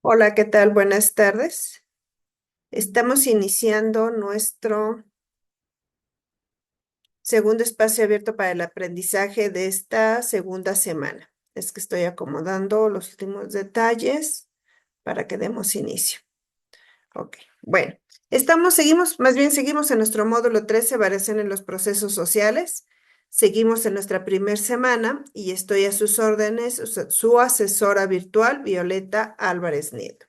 Hola, ¿qué tal? Buenas tardes. Estamos iniciando nuestro segundo espacio abierto para el aprendizaje de esta segunda semana. Es que estoy acomodando los últimos detalles para que demos inicio. Ok, bueno, seguimos en nuestro módulo 13, variación en los procesos sociales. Seguimos en nuestra primer semana y estoy a sus órdenes, su asesora virtual, Violeta Álvarez Nieto.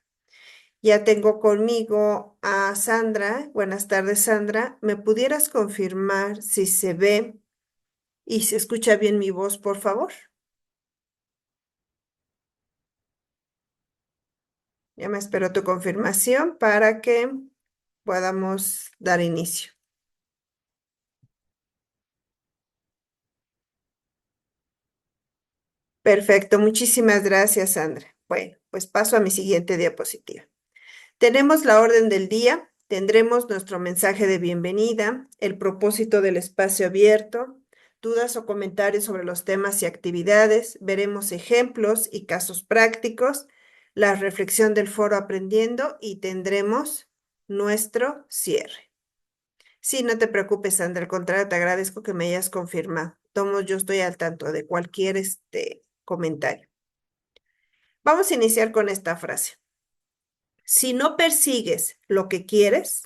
Ya tengo conmigo a Sandra. Buenas tardes, Sandra. ¿Me pudieras confirmar si se ve y se escucha bien mi voz, por favor? Ya me espero tu confirmación para que podamos dar inicio. Perfecto, muchísimas gracias, Sandra. Bueno, pues paso a mi siguiente diapositiva. Tenemos la orden del día, tendremos nuestro mensaje de bienvenida, el propósito del espacio abierto, dudas o comentarios sobre los temas y actividades, veremos ejemplos y casos prácticos, la reflexión del foro aprendiendo y tendremos nuestro cierre. Sí, no te preocupes, Sandra, al contrario, te agradezco que me hayas confirmado. Yo estoy al tanto de cualquier comentario. Vamos a iniciar con esta frase. Si no persigues lo que quieres,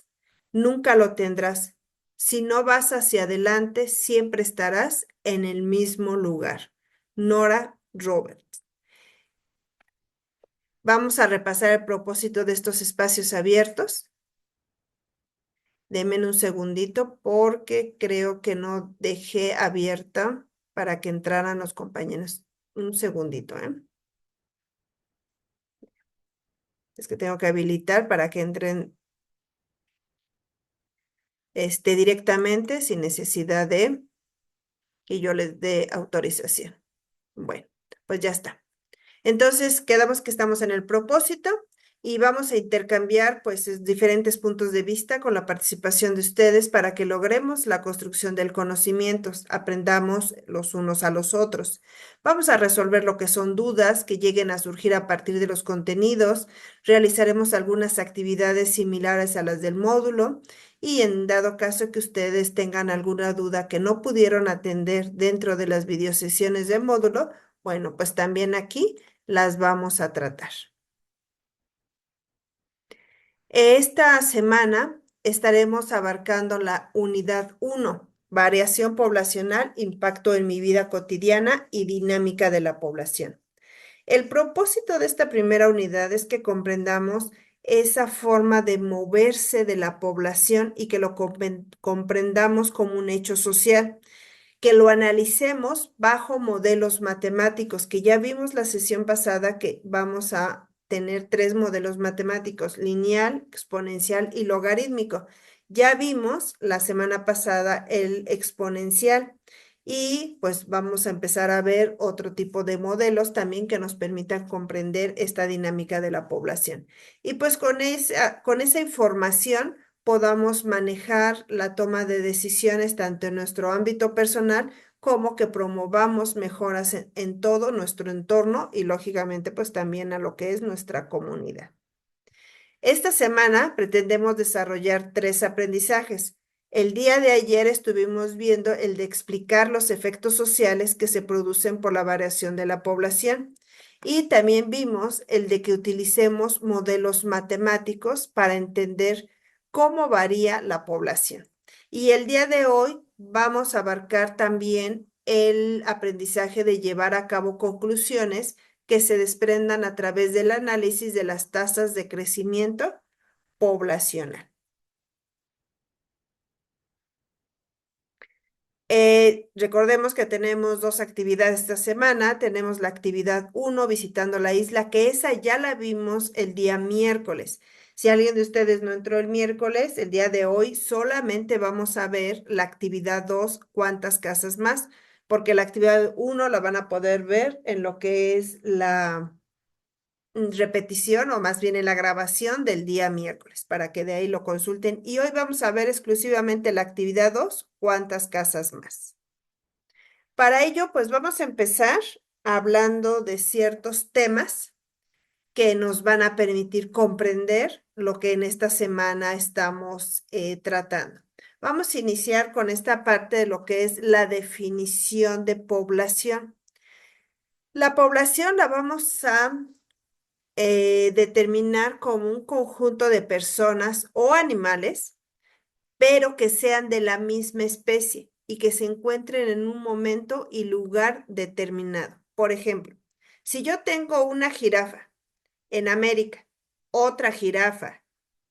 nunca lo tendrás. Si no vas hacia adelante, siempre estarás en el mismo lugar. Nora Roberts. Vamos a repasar el propósito de estos espacios abiertos. Denme un segundito porque creo que no dejé abierta para que entraran los compañeros. Un segundito, ¿eh? Es que tengo que habilitar para que entren directamente sin necesidad de que yo les dé autorización. Bueno, pues ya está. Entonces, quedamos que estamos en el propósito y vamos a intercambiar diferentes puntos de vista con la participación de ustedes para que logremos la construcción del conocimiento, aprendamos los unos a los otros. Vamos a resolver lo que son dudas que lleguen a surgir a partir de los contenidos, realizaremos algunas actividades similares a las del módulo y en dado caso que ustedes tengan alguna duda que no pudieron atender dentro de las videosesiones del módulo, bueno, pues también aquí las vamos a tratar. Esta semana estaremos abarcando la unidad 1, variación poblacional, impacto en mi vida cotidiana y dinámica de la población. El propósito de esta primera unidad es que comprendamos esa forma de moverse de la población y que lo comprendamos como un hecho social, que lo analicemos bajo modelos matemáticos, que ya vimos la sesión pasada que vamos a tener tres modelos matemáticos: lineal, exponencial y logarítmico. Ya vimos la semana pasada el exponencial y pues vamos a empezar a ver otro tipo de modelos también que nos permitan comprender esta dinámica de la población. Y pues con esa información podamos manejar la toma de decisiones tanto en nuestro ámbito personal como que promovamos mejoras en todo nuestro entorno y lógicamente pues también a lo que es nuestra comunidad. Esta semana pretendemos desarrollar tres aprendizajes. El día de ayer estuvimos viendo el de explicar los efectos sociales que se producen por la variación de la población y también vimos el de que utilicemos modelos matemáticos para entender cómo varía la población. Y el día de hoy vamos a abarcar también el aprendizaje de llevar a cabo conclusiones que se desprendan a través del análisis de las tasas de crecimiento poblacional. Recordemos que tenemos dos actividades esta semana. Tenemos la actividad 1, visitando la isla, que esa ya la vimos el día miércoles. Si alguien de ustedes no entró el miércoles, el día de hoy solamente vamos a ver la actividad 2, cuántas casas más, porque la actividad 1 la van a poder ver en lo que es la repetición o más bien en la grabación del día miércoles, para que de ahí lo consulten. Y hoy vamos a ver exclusivamente la actividad 2, cuántas casas más. Para ello, pues vamos a empezar hablando de ciertos temas que nos van a permitir comprender lo que en esta semana estamos tratando. Vamos a iniciar con esta parte de lo que es la definición de población. La población la vamos a determinar como un conjunto de personas o animales, pero que sean de la misma especie y que se encuentren en un momento y lugar determinado. Por ejemplo, si yo tengo una jirafa en América, otra jirafa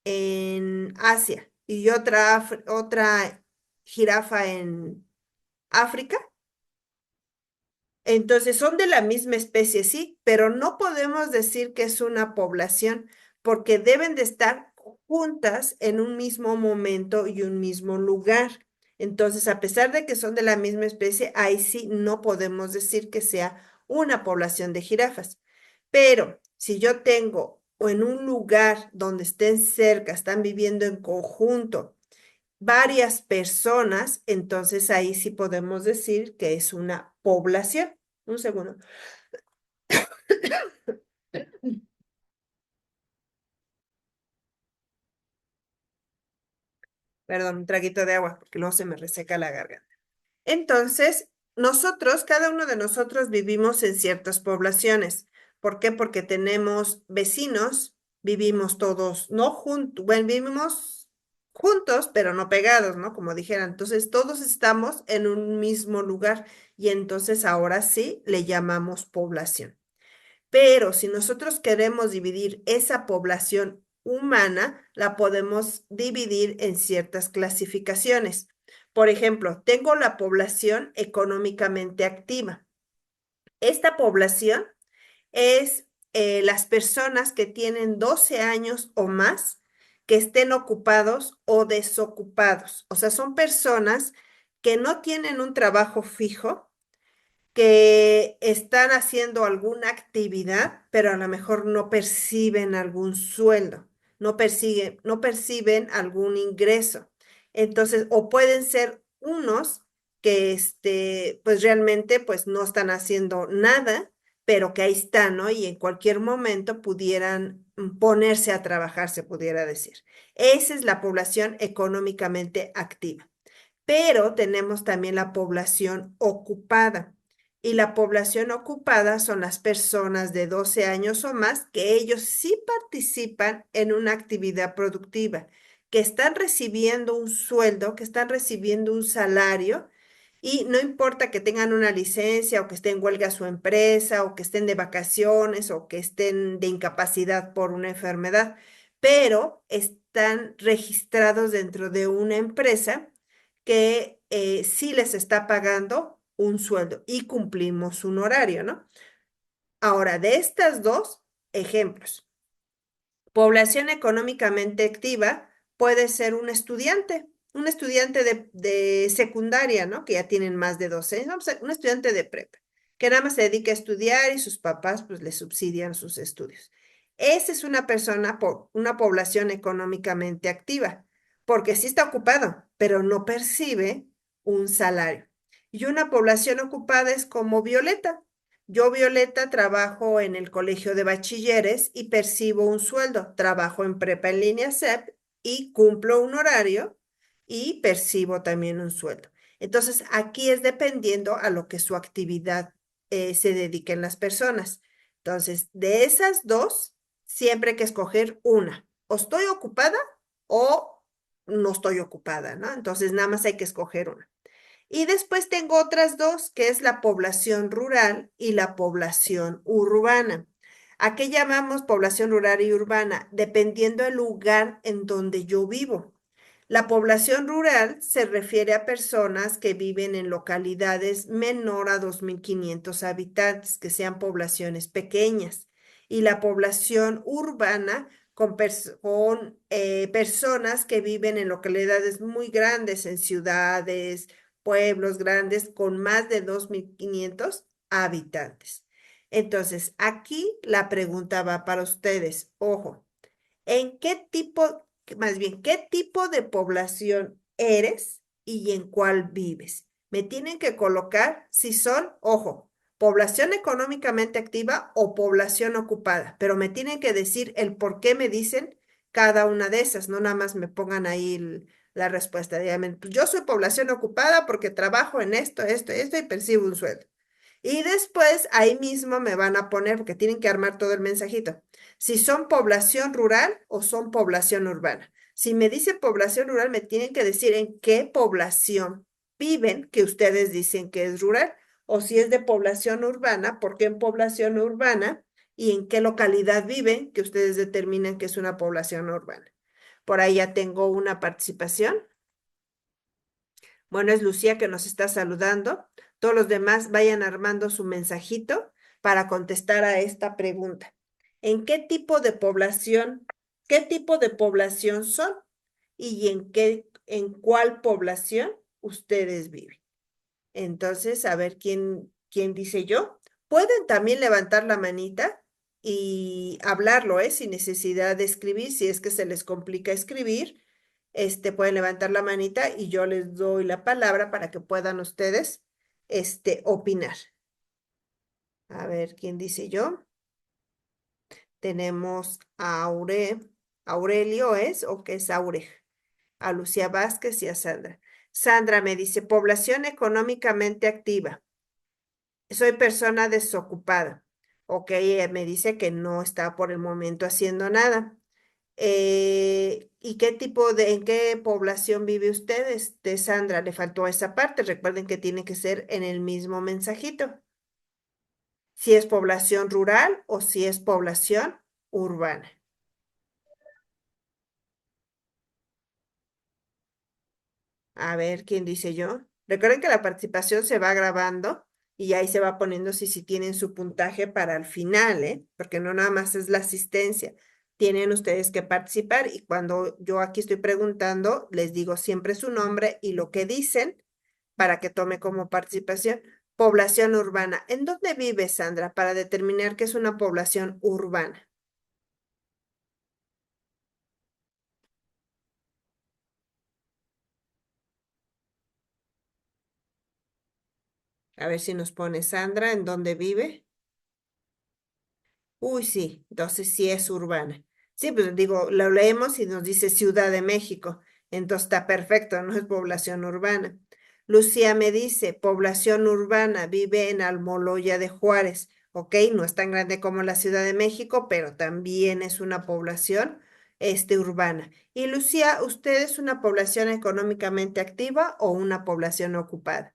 en Asia y otra jirafa en África, entonces son de la misma especie, sí, pero no podemos decir que es una población porque deben de estar juntas en un mismo momento y un mismo lugar. Entonces, a pesar de que son de la misma especie, ahí sí no podemos decir que sea una población de jirafas. Pero si yo tengo o en un lugar donde estén cerca, están viviendo en conjunto varias personas, entonces ahí sí podemos decir que es una población. Un segundo. Perdón, un traguito de agua, porque luego se me reseca la garganta. Entonces, nosotros, cada uno de nosotros vivimos en ciertas poblaciones. ¿Por qué? Porque tenemos vecinos, vivimos todos, no juntos, bueno, vivimos juntos, pero no pegados, ¿no? Como dijeran. Entonces, todos estamos en un mismo lugar y entonces ahora sí le llamamos población. Pero si nosotros queremos dividir esa población humana, la podemos dividir en ciertas clasificaciones. Por ejemplo, tengo la población económicamente activa. Esta población es las personas que tienen 12 años o más que estén ocupados o desocupados. O sea, son personas que no tienen un trabajo fijo, que están haciendo alguna actividad, pero a lo mejor no perciben algún sueldo, no perciben algún ingreso. Entonces, o pueden ser unos que pues realmente pues no están haciendo nada, pero que ahí están, ¿no? Y en cualquier momento pudieran ponerse a trabajar, se pudiera decir. Esa es la población económicamente activa. Pero tenemos también la población ocupada. Y la población ocupada son las personas de 12 años o más que ellos sí participan en una actividad productiva, que están recibiendo un sueldo, que están recibiendo un salario, y no importa que tengan una licencia o que esté en huelga su empresa o que estén de vacaciones o que estén de incapacidad por una enfermedad, pero están registrados dentro de una empresa que sí les está pagando un sueldo y cumplimos un horario, ¿no? Ahora, de estas dos ejemplos, población económicamente activa puede ser un estudiante de secundaria, ¿no? Que ya tienen más de 12 años, vamos un estudiante de prepa, que nada más se dedica a estudiar y sus papás pues le subsidian sus estudios. Esa es una persona, una población económicamente activa, porque sí está ocupado, pero no percibe un salario. Y una población ocupada es como Violeta. Yo, Violeta, trabajo en el colegio de bachilleres y percibo un sueldo. Trabajo en prepa en línea SEP y cumplo un horario y percibo también un sueldo. Entonces, aquí es dependiendo a lo que su actividad se dediquen las personas. Entonces, de esas dos, siempre hay que escoger una. O estoy ocupada o no estoy ocupada, ¿no? Entonces, nada más hay que escoger una. Y después tengo otras dos, que es la población rural y la población urbana. ¿A qué llamamos población rural y urbana? Dependiendo del lugar en donde yo vivo. La población rural se refiere a personas que viven en localidades menor a 2.500 habitantes, que sean poblaciones pequeñas. Y la población urbana con personas que viven en localidades muy grandes, en ciudades, pueblos grandes con más de 2.500 habitantes. Entonces, aquí la pregunta va para ustedes. Ojo, ¿en qué tipo, más bien, qué tipo de población eres y en cuál vives? Me tienen que colocar si son, ojo, población económicamente activa o población ocupada, pero me tienen que decir el por qué me dicen cada una de esas, no nada más me pongan ahí la respuesta. Díganme, "Pues yo soy población ocupada porque trabajo en esto, esto, esto y percibo un sueldo". Y después ahí mismo me van a poner, porque tienen que armar todo el mensajito, si son población rural o son población urbana. Si me dice población rural, me tienen que decir en qué población viven, que ustedes dicen que es rural, o si es de población urbana, por qué en población urbana y en qué localidad viven, que ustedes determinan que es una población urbana. Por ahí ya tengo una participación. Bueno, es Lucía que nos está saludando. Todos los demás vayan armando su mensajito para contestar a esta pregunta. ¿En qué tipo de población son y en cuál población ustedes viven? Entonces, a ver quién dice yo. Pueden también levantar la manita y hablarlo, ¿eh? Sin necesidad de escribir, si es que se les complica escribir, pueden levantar la manita y yo les doy la palabra para que puedan ustedes, opinar. A ver, ¿quién dice yo? Tenemos a Aurelio, ¿es? ¿O qué es Aurej? A Lucía Vázquez y a Sandra. Sandra me dice, población económicamente activa. Soy persona desocupada. Ok, ella me dice que no está por el momento haciendo nada. ¿Y en qué población vive usted? Sandra, le faltó esa parte. Recuerden que tiene que ser en el mismo mensajito. Si es población rural o si es población urbana. A ver, ¿quién dice yo? Recuerden que la participación se va grabando y ahí se va poniendo si tienen su puntaje para el final, ¿eh? Porque no nada más es la asistencia. Tienen ustedes que participar y cuando yo aquí estoy preguntando, les digo siempre su nombre y lo que dicen para que tome como participación. Población urbana. ¿En dónde vive Sandra para determinar que es una población urbana? A ver si nos pone Sandra, ¿en dónde vive? Uy, sí, entonces sí es urbana. Sí, pues digo, lo leemos y nos dice Ciudad de México. Entonces está perfecto, no es población urbana. Lucía me dice, población urbana, vive en Almoloya de Juárez. Ok, no es tan grande como la Ciudad de México, pero también es una población, urbana. Y Lucía, ¿usted es una población económicamente activa o una población ocupada?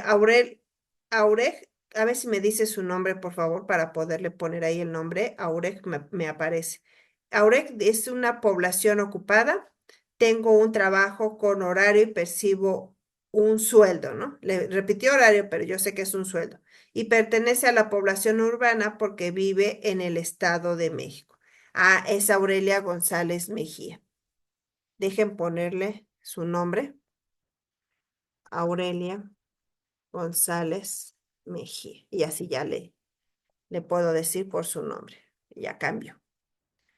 Aureg, a ver si me dice su nombre, por favor, para poderle poner ahí el nombre. Aureg me aparece. Aureg es una población ocupada. Tengo un trabajo con horario y percibo un sueldo, ¿no? Le repitió horario, pero yo sé que es un sueldo. Y pertenece a la población urbana porque vive en el Estado de México. Ah, es Aurelia González Mejía. Dejen ponerle su nombre. Aurelia González Mejía. Y así ya le puedo decir por su nombre. Ya cambio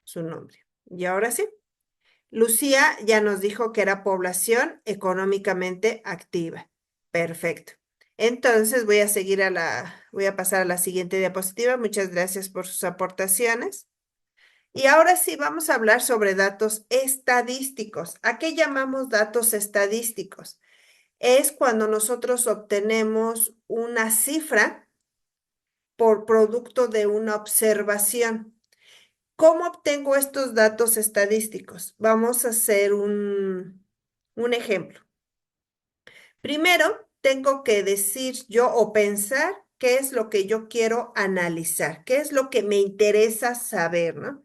su nombre. Y ahora sí, Lucía ya nos dijo que era población económicamente activa. Perfecto. Entonces voy a pasar a la siguiente diapositiva. Muchas gracias por sus aportaciones. Y ahora sí, vamos a hablar sobre datos estadísticos. ¿A qué llamamos datos estadísticos? Es cuando nosotros obtenemos una cifra por producto de una observación. ¿Cómo obtengo estos datos estadísticos? Vamos a hacer un ejemplo. Primero, tengo que decir yo o pensar qué es lo que yo quiero analizar, qué es lo que me interesa saber, ¿no?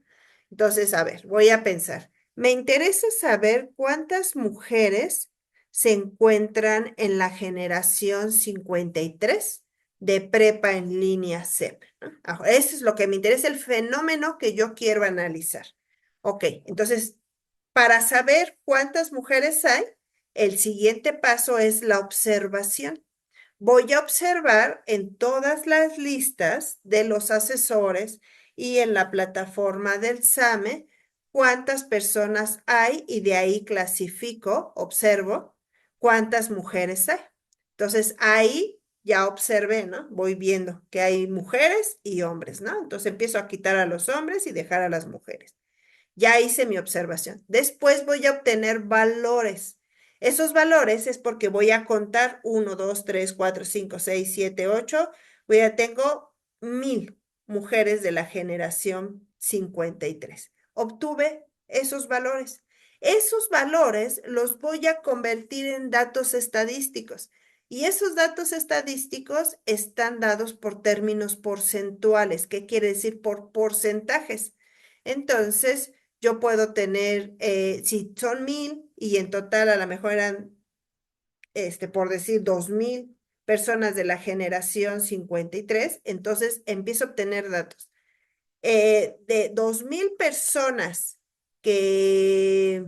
Entonces, a ver, voy a pensar. Me interesa saber cuántas mujeres se encuentran en la generación 53 de prepa en línea CEP, ¿no? Eso es lo que me interesa, el fenómeno que yo quiero analizar. Ok, entonces, para saber cuántas mujeres hay, el siguiente paso es la observación. Voy a observar en todas las listas de los asesores y en la plataforma del SAME cuántas personas hay y de ahí clasifico, observo cuántas mujeres hay. Entonces ahí ya observé, ¿no? Voy viendo que hay mujeres y hombres, ¿no? Entonces empiezo a quitar a los hombres y dejar a las mujeres. Ya hice mi observación. Después voy a obtener valores. Esos valores es porque voy a contar 1, 2, 3, 4, 5, 6, 7, 8. Tengo 1000 mujeres de la generación 53. Obtuve esos valores. Esos valores los voy a convertir en datos estadísticos. Y esos datos estadísticos están dados por términos porcentuales. ¿Qué quiere decir por porcentajes? Entonces, yo puedo tener, si son 1000 y en total a lo mejor eran, por decir, 2000 personas de la generación 53, entonces empiezo a obtener datos. De 2000 personas que,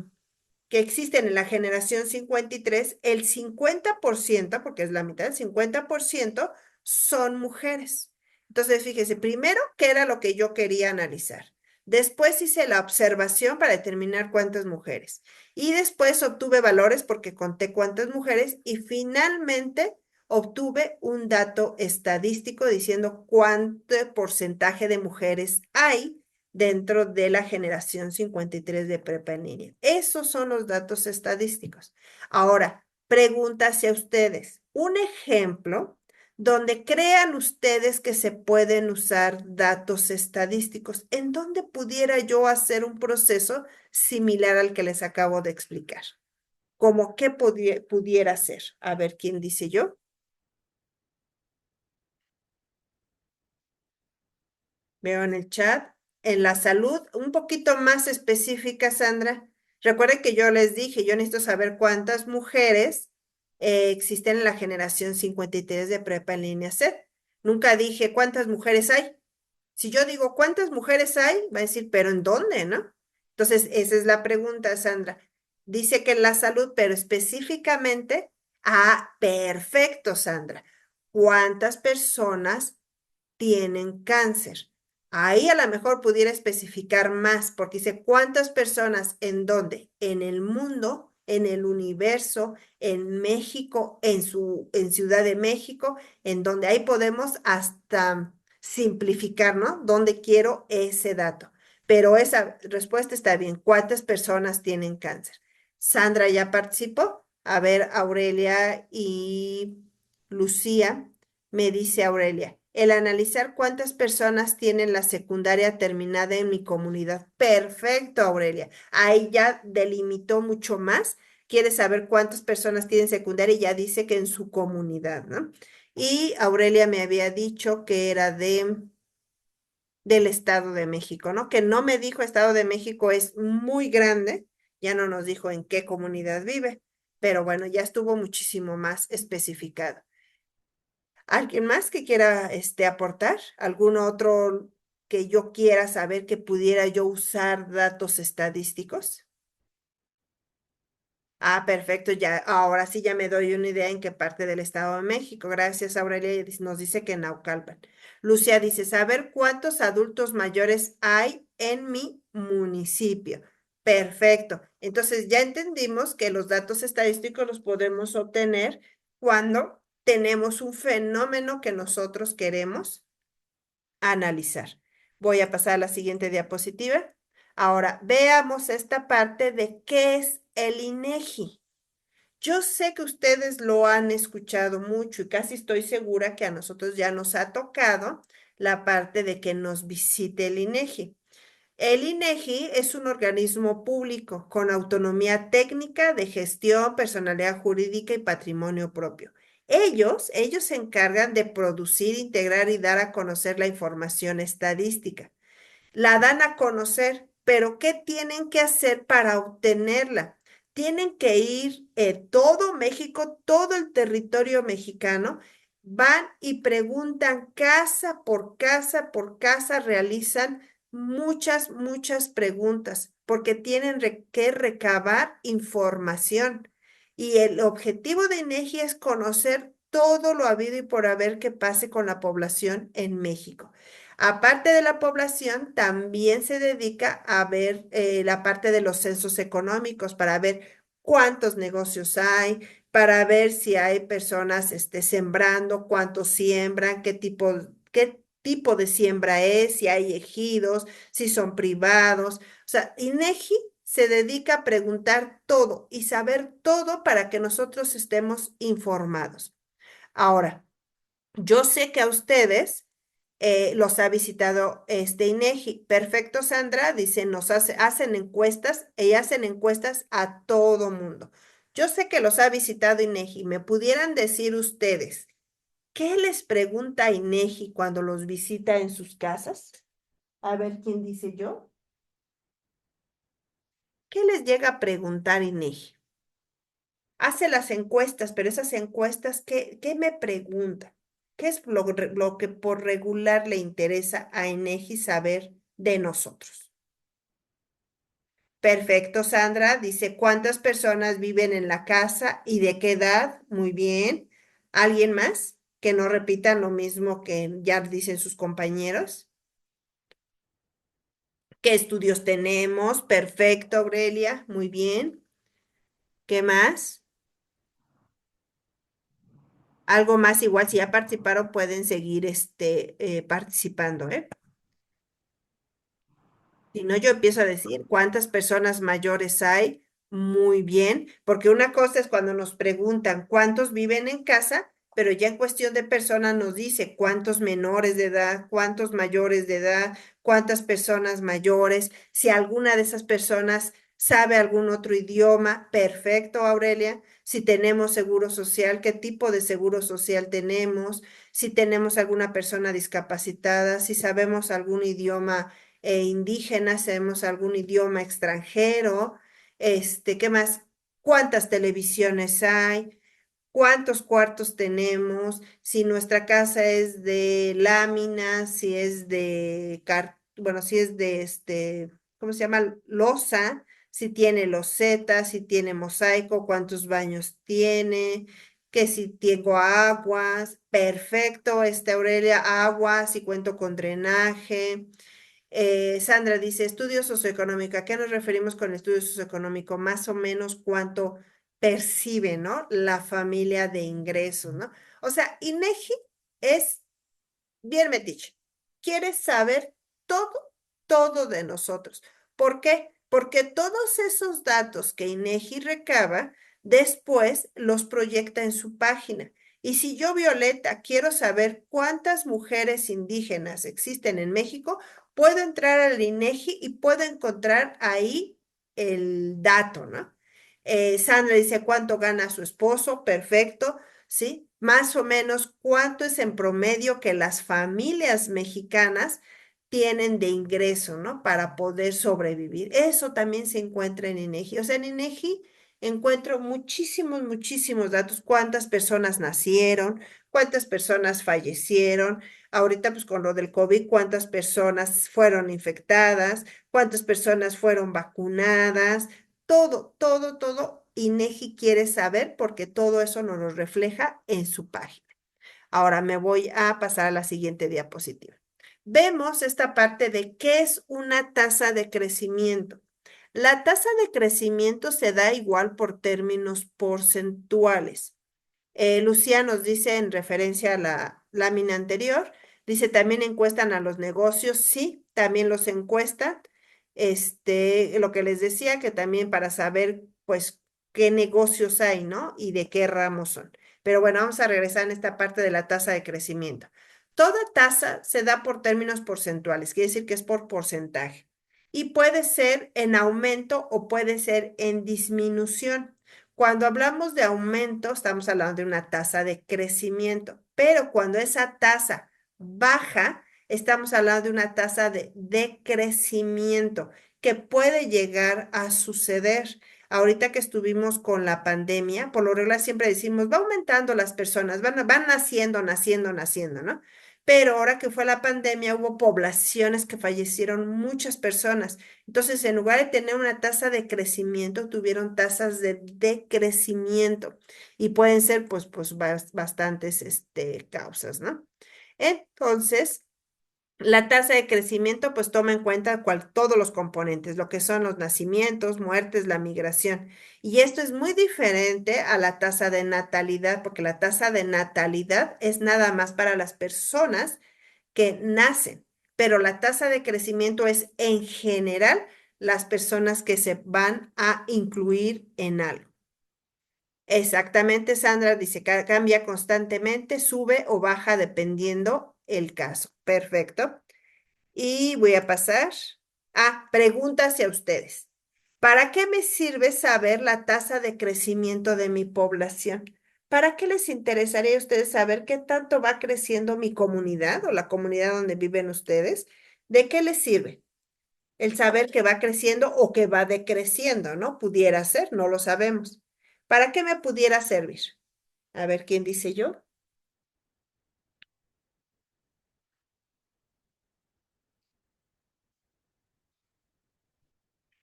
que existen en la generación 53, el 50%, porque es la mitad, el 50% son mujeres. Entonces, fíjese, primero, ¿qué era lo que yo quería analizar? Después hice la observación para determinar cuántas mujeres. Y después obtuve valores porque conté cuántas mujeres. Y finalmente obtuve un dato estadístico diciendo cuánto porcentaje de mujeres hay dentro de la generación 53 de prepa en línea. Esos son los datos estadísticos. Ahora, pregunta hacia ustedes. Un ejemplo donde crean ustedes que se pueden usar datos estadísticos, ¿en dónde pudiera yo hacer un proceso similar al que les acabo de explicar? ¿Cómo qué pudiera ser? A ver, ¿quién dice yo? Veo en el chat. En la salud, un poquito más específica, Sandra. Recuerden que yo les dije, yo necesito saber cuántas mujeres existen en la generación 53 de prepa en línea C. Nunca dije cuántas mujeres hay. Si yo digo cuántas mujeres hay, va a decir, pero ¿en dónde, no? Entonces, esa es la pregunta, Sandra. Dice que en la salud, pero específicamente, perfecto, Sandra. ¿Cuántas personas tienen cáncer? Ahí a lo mejor pudiera especificar más, porque dice cuántas personas, en dónde, en el mundo, en el universo, en México, en Ciudad de México, en donde ahí podemos hasta simplificar, ¿no? Dónde quiero ese dato. Pero esa respuesta está bien. ¿Cuántas personas tienen cáncer? Sandra ya participó. A ver, Aurelia y Lucía. Me dice Aurelia, el analizar cuántas personas tienen la secundaria terminada en mi comunidad. Perfecto, Aurelia. Ahí ya delimitó mucho más. Quiere saber cuántas personas tienen secundaria y ya dice que en su comunidad, ¿no? Y Aurelia me había dicho que era del Estado de México, ¿no? Que no me dijo Estado de México es muy grande, ya no nos dijo en qué comunidad vive, pero bueno, ya estuvo muchísimo más especificado. ¿Alguien más que quiera aportar? ¿Algún otro que yo quiera saber que pudiera yo usar datos estadísticos? Perfecto, ya, ahora sí ya me doy una idea en qué parte del Estado de México. Gracias, Aurelia, y nos dice que en Naucalpan. Lucia dice, saber cuántos adultos mayores hay en mi municipio. Perfecto. Entonces ya entendimos que los datos estadísticos los podemos obtener cuando tenemos un fenómeno que nosotros queremos analizar. Voy a pasar a la siguiente diapositiva. Ahora, veamos esta parte de qué es el INEGI. Yo sé que ustedes lo han escuchado mucho y casi estoy segura que a nosotros ya nos ha tocado la parte de que nos visite el INEGI. El INEGI es un organismo público con autonomía técnica de gestión, personalidad jurídica y patrimonio propio. Ellos se encargan de producir, integrar y dar a conocer la información estadística. La dan a conocer, pero ¿qué tienen que hacer para obtenerla? Tienen que ir todo México, todo el territorio mexicano, van y preguntan casa por casa, realizan muchas preguntas, porque tienen que recabar información. Y el objetivo de INEGI es conocer todo lo habido y por haber que pase con la población en México. Aparte de la población, también se dedica a ver la parte de los censos económicos para ver cuántos negocios hay, para ver si hay personas sembrando, cuánto siembran, qué tipo de siembra es, si hay ejidos, si son privados. O sea, INEGI se dedica a preguntar todo y saber todo para que nosotros estemos informados. Ahora, yo sé que a ustedes los ha visitado este INEGI. Perfecto, Sandra, dice, hacen encuestas y hacen encuestas a todo mundo. Yo sé que los ha visitado INEGI. ¿Me pudieran decir ustedes qué les pregunta INEGI cuando los visita en sus casas? A ver quién dice yo. ¿Qué les llega a preguntar INEGI? Hace las encuestas, pero esas encuestas, ¿qué me pregunta? ¿Qué es lo que por regular le interesa a INEGI saber de nosotros? Perfecto, Sandra. Dice, ¿cuántas personas viven en la casa y de qué edad? Muy bien. ¿Alguien más? Que no repitan lo mismo que ya dicen sus compañeros. ¿Qué estudios tenemos? Perfecto, Aurelia. Muy bien. ¿Qué más? Algo más, igual si ya participaron, pueden seguir participando, ¿eh? Si no, yo empiezo a decir cuántas personas mayores hay. Muy bien, porque una cosa es cuando nos preguntan cuántos viven en casa, pero ya en cuestión de personas nos dice cuántos menores de edad, cuántos mayores de edad, cuántas personas mayores, si alguna de esas personas sabe algún otro idioma. Perfecto, Aurelia. Si tenemos seguro social, qué tipo de seguro social tenemos, si tenemos alguna persona discapacitada, si sabemos algún idioma indígenas, sabemos algún idioma extranjero, ¿qué más? ¿Cuántas televisiones hay? ¿Cuántos cuartos tenemos? Si nuestra casa es de láminas, si es bueno, si es de ¿cómo se llama? Loza, si tiene loseta, si tiene mosaico, cuántos baños tiene, que si tengo aguas, perfecto, Aurelia, aguas, si cuento con drenaje. Sandra dice, estudio socioeconómico. ¿A qué nos referimos con estudio socioeconómico? Más o menos cuánto percibe, ¿no? La familia de ingresos, ¿no? O sea, INEGI es bien metiche. Quiere saber todo, todo de nosotros. ¿Por qué? Porque todos esos datos que INEGI recaba, después los proyecta en su página. Y si yo, Violeta, quiero saber cuántas mujeres indígenas existen en México, puedo entrar al INEGI y puedo encontrar ahí el dato, ¿no? Sandra dice cuánto gana su esposo, perfecto. ¿Sí? Más o menos cuánto es en promedio que las familias mexicanas tienen de ingreso, ¿no? Para poder sobrevivir. Eso también se encuentra en INEGI. O sea, en INEGI encuentro muchísimos, muchísimos datos. Cuántas personas nacieron, cuántas personas fallecieron. Ahorita, pues con lo del COVID, cuántas personas fueron infectadas, cuántas personas fueron vacunadas, todo, todo, todo, INEGI quiere saber porque todo eso nos lo refleja en su página. Ahora me voy a pasar a la siguiente diapositiva. Vemos esta parte de qué es una tasa de crecimiento. La tasa de crecimiento se da igual por términos porcentuales. Lucía nos dice en referencia a la lámina anterior, dice también encuestan a los negocios, sí, también los encuestan. Lo que les decía, que también para saber, pues, qué negocios hay, ¿no? Y de qué ramos son. Pero bueno, vamos a regresar en esta parte de la tasa de crecimiento. Toda tasa se da por términos porcentuales, quiere decir que es por porcentaje. Y puede ser en aumento o puede ser en disminución. Cuando hablamos de aumento, estamos hablando de una tasa de crecimiento, pero cuando esa tasa baja, estamos hablando de una tasa de decrecimiento que puede llegar a suceder. Ahorita que estuvimos con la pandemia, por lo regular siempre decimos, va aumentando las personas, van naciendo, naciendo, naciendo, ¿no? Pero ahora que fue la pandemia, hubo poblaciones que fallecieron muchas personas. Entonces, en lugar de tener una tasa de crecimiento, tuvieron tasas de decrecimiento y pueden ser, pues bastantes, causas, ¿no? Entonces, La tasa de crecimiento pues toma en cuenta todos los componentes, lo que son los nacimientos, muertes, la migración. Y esto es muy diferente a la tasa de natalidad, porque la tasa de natalidad es nada más para las personas que nacen, pero la tasa de crecimiento es en general las personas que se van a incluir en algo. Exactamente, Sandra dice que cambia constantemente, sube o baja dependiendo el caso. Perfecto. Y voy a pasar a preguntas hacia ustedes. ¿Para qué me sirve saber la tasa de crecimiento de mi población? ¿Para qué les interesaría a ustedes saber qué tanto va creciendo mi comunidad o la comunidad donde viven ustedes? ¿De qué les sirve? El saber que va creciendo o que va decreciendo, ¿no? Pudiera ser, no lo sabemos. ¿Para qué me pudiera servir? A ver, ¿quién dice yo?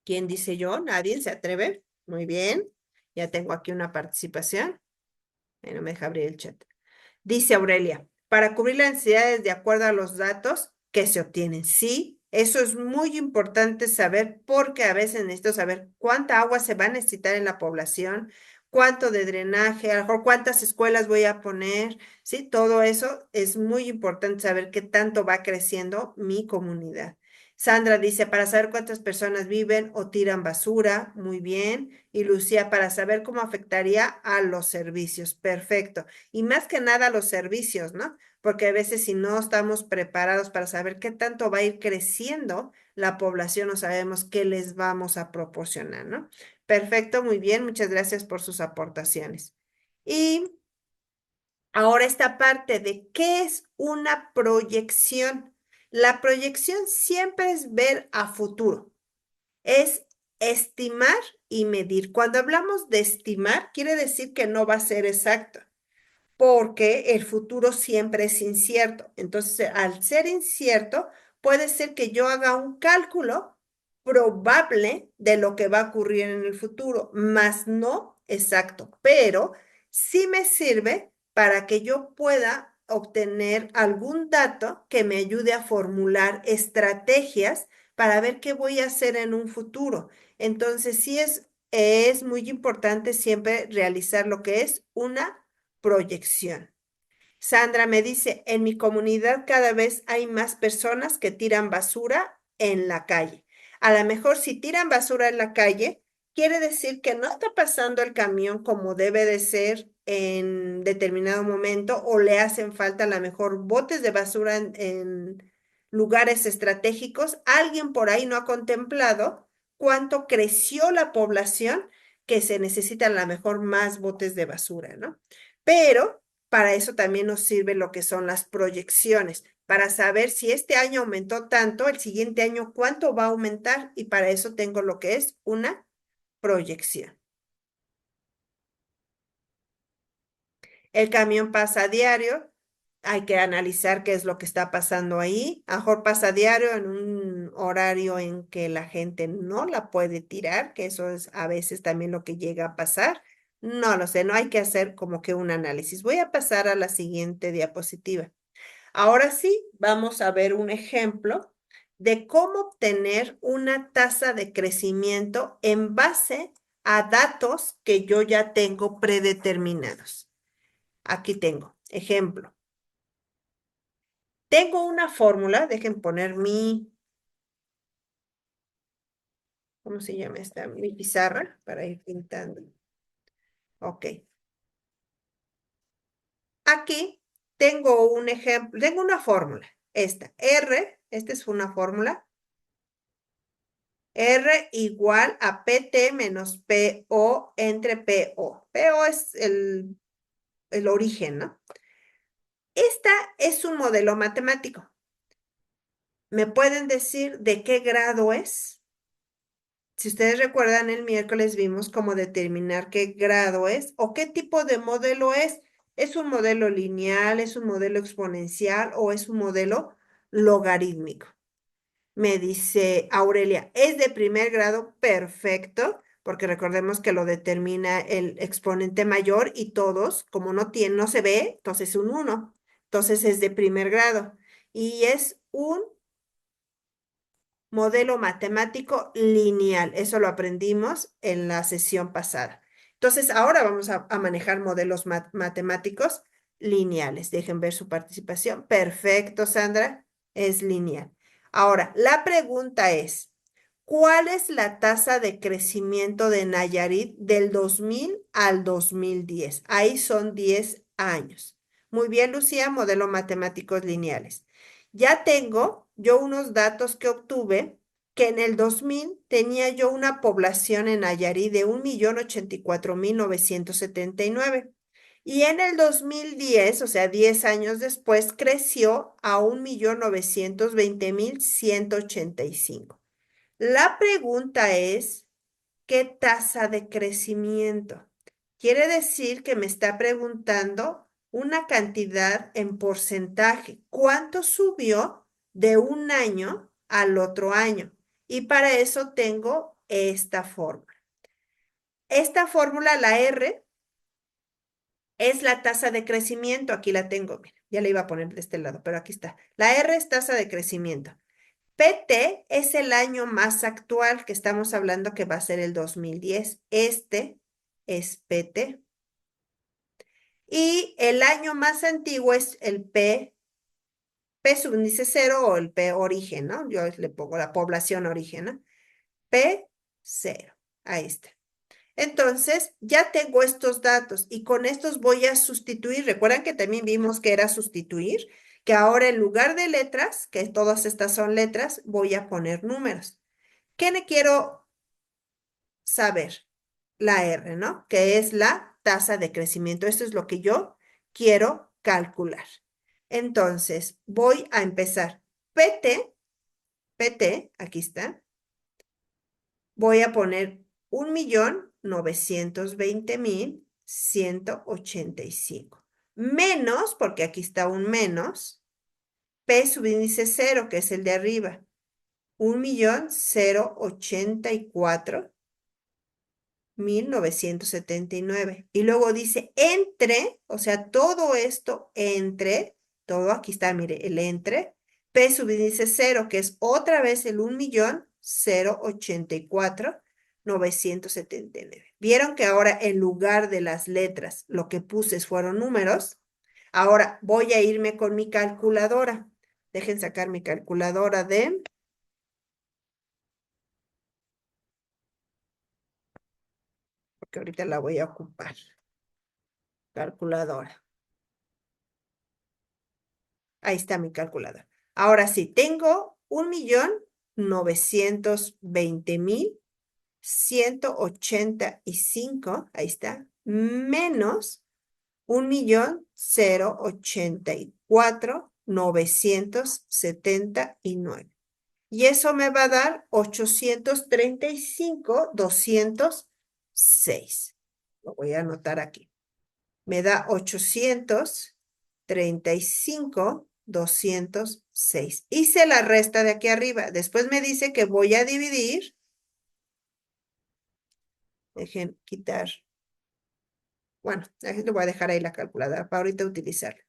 ¿Quién dice yo? ¿Nadie se atreve? Muy bien. Ya tengo aquí una participación. No me deja abrir el chat. Dice Aurelia, para cubrir las necesidades de acuerdo a los datos que se obtienen. Sí, eso es muy importante saber porque a veces necesito saber cuánta agua se va a necesitar en la población, cuánto de drenaje, a lo mejor cuántas escuelas voy a poner. Sí, todo eso es muy importante saber qué tanto va creciendo mi comunidad. Sandra dice, para saber cuántas personas viven o tiran basura, muy bien. Y Lucía, para saber cómo afectaría a los servicios. Perfecto. Y más que nada los servicios, ¿no? Porque a veces si no estamos preparados para saber qué tanto va a ir creciendo la población, no sabemos qué les vamos a proporcionar, ¿no? Perfecto, muy bien, muchas gracias por sus aportaciones. Y ahora esta parte de qué es una proyección. La proyección siempre es ver a futuro, es estimar y medir. Cuando hablamos de estimar, quiere decir que no va a ser exacto porque el futuro siempre es incierto. Entonces, al ser incierto, puede ser que yo haga un cálculo probable de lo que va a ocurrir en el futuro, más no exacto, pero sí me sirve para que yo pueda obtener algún dato que me ayude a formular estrategias para ver qué voy a hacer en un futuro. Entonces, sí es muy importante siempre realizar lo que es una proyección. Sandra me dice, en mi comunidad cada vez hay más personas que tiran basura en la calle. A lo mejor si tiran basura en la calle, quiere decir que no está pasando el camión como debe de ser en determinado momento o le hacen falta a lo mejor botes de basura en lugares estratégicos. Alguien por ahí no ha contemplado cuánto creció la población que se necesitan a lo mejor más botes de basura, ¿no? Pero para eso también nos sirve lo que son las proyecciones, para saber si este año aumentó tanto, el siguiente año cuánto va a aumentar y para eso tengo lo que es una proyección. El camión pasa a diario, hay que analizar qué es lo que está pasando ahí. A lo mejor pasa a diario en un horario en que la gente no la puede tirar, que eso es a veces también lo que llega a pasar. No lo sé, no hay que hacer como que un análisis. Voy a pasar a la siguiente diapositiva. Ahora sí, vamos a ver un ejemplo de cómo obtener una tasa de crecimiento en base a datos que yo ya tengo predeterminados. Aquí tengo, ejemplo. Tengo una fórmula, dejen poner ¿cómo se llama esta? Mi pizarra para ir pintando. Ok. Aquí tengo un ejemplo, tengo una fórmula. Esta es una fórmula. R igual a PT menos PO entre PO. PO es el origen, ¿no? Esta es un modelo matemático. ¿Me pueden decir de qué grado es? Si ustedes recuerdan, el miércoles vimos cómo determinar qué grado es o qué tipo de modelo es. ¿Es un modelo lineal, es un modelo exponencial o es un modelo logarítmico? Me dice Aurelia, es de primer grado, perfecto, porque recordemos que lo determina el exponente mayor y todos, como no se ve, entonces un uno. Entonces es de primer grado. Y es un modelo matemático lineal. Eso lo aprendimos en la sesión pasada. Entonces, ahora vamos a manejar modelos matemáticos lineales. Dejen ver su participación. Perfecto, Sandra. Es lineal. Ahora, la pregunta es, ¿cuál es la tasa de crecimiento de Nayarit del 2000 al 2010? Ahí son 10 años. Muy bien, Lucía, modelo matemáticos lineales. Ya tengo yo unos datos que obtuve que en el 2000 tenía yo una población en Nayarit de 1.084.979. Y en el 2010, o sea, 10 años después, creció a 1.920.185. La pregunta es, ¿qué tasa de crecimiento? Quiere decir que me está preguntando una cantidad en porcentaje. ¿Cuánto subió de un año al otro año? Y para eso tengo esta fórmula. Esta fórmula, la R, es la tasa de crecimiento. Aquí la tengo, mira, ya la iba a poner de este lado, pero aquí está. La R es tasa de crecimiento. PT es el año más actual, que estamos hablando que va a ser el 2010. Este es PT. Y el año más antiguo es el P subíndice 0 o el P origen, ¿no? Yo le pongo la población origen, ¿no? P0. Ahí está. Entonces, ya tengo estos datos y con estos voy a sustituir. Recuerdan que también vimos que era sustituir, que ahora en lugar de letras, que todas estas son letras, voy a poner números. ¿Qué le quiero saber? La R, ¿no? Que es la tasa de crecimiento. Esto es lo que yo quiero calcular. Entonces, voy a empezar. PT, aquí está. Voy a poner 1.920.185. Menos, porque aquí está un menos, P subíndice 0, que es el de arriba. 1.084.1979. Y luego dice entre, o sea, todo esto entre, todo aquí está, mire, el entre, P subíndice 0, que es otra vez el 1.084.979. ¿Vieron que ahora en lugar de las letras lo que puse fueron números? Ahora voy a irme con mi calculadora. Dejen sacar mi calculadora porque ahorita la voy a ocupar. Calculadora. Ahí está mi calculadora. Ahora sí, tengo 1.920.185, ahí está, menos 1.084.979. Y eso me va a dar 835.206. Lo voy a anotar aquí. Me da 835.206. Hice la resta de aquí arriba. Después me dice que voy a dividir. Dejen quitar. Bueno, le voy a dejar ahí la calculadora para ahorita utilizarla.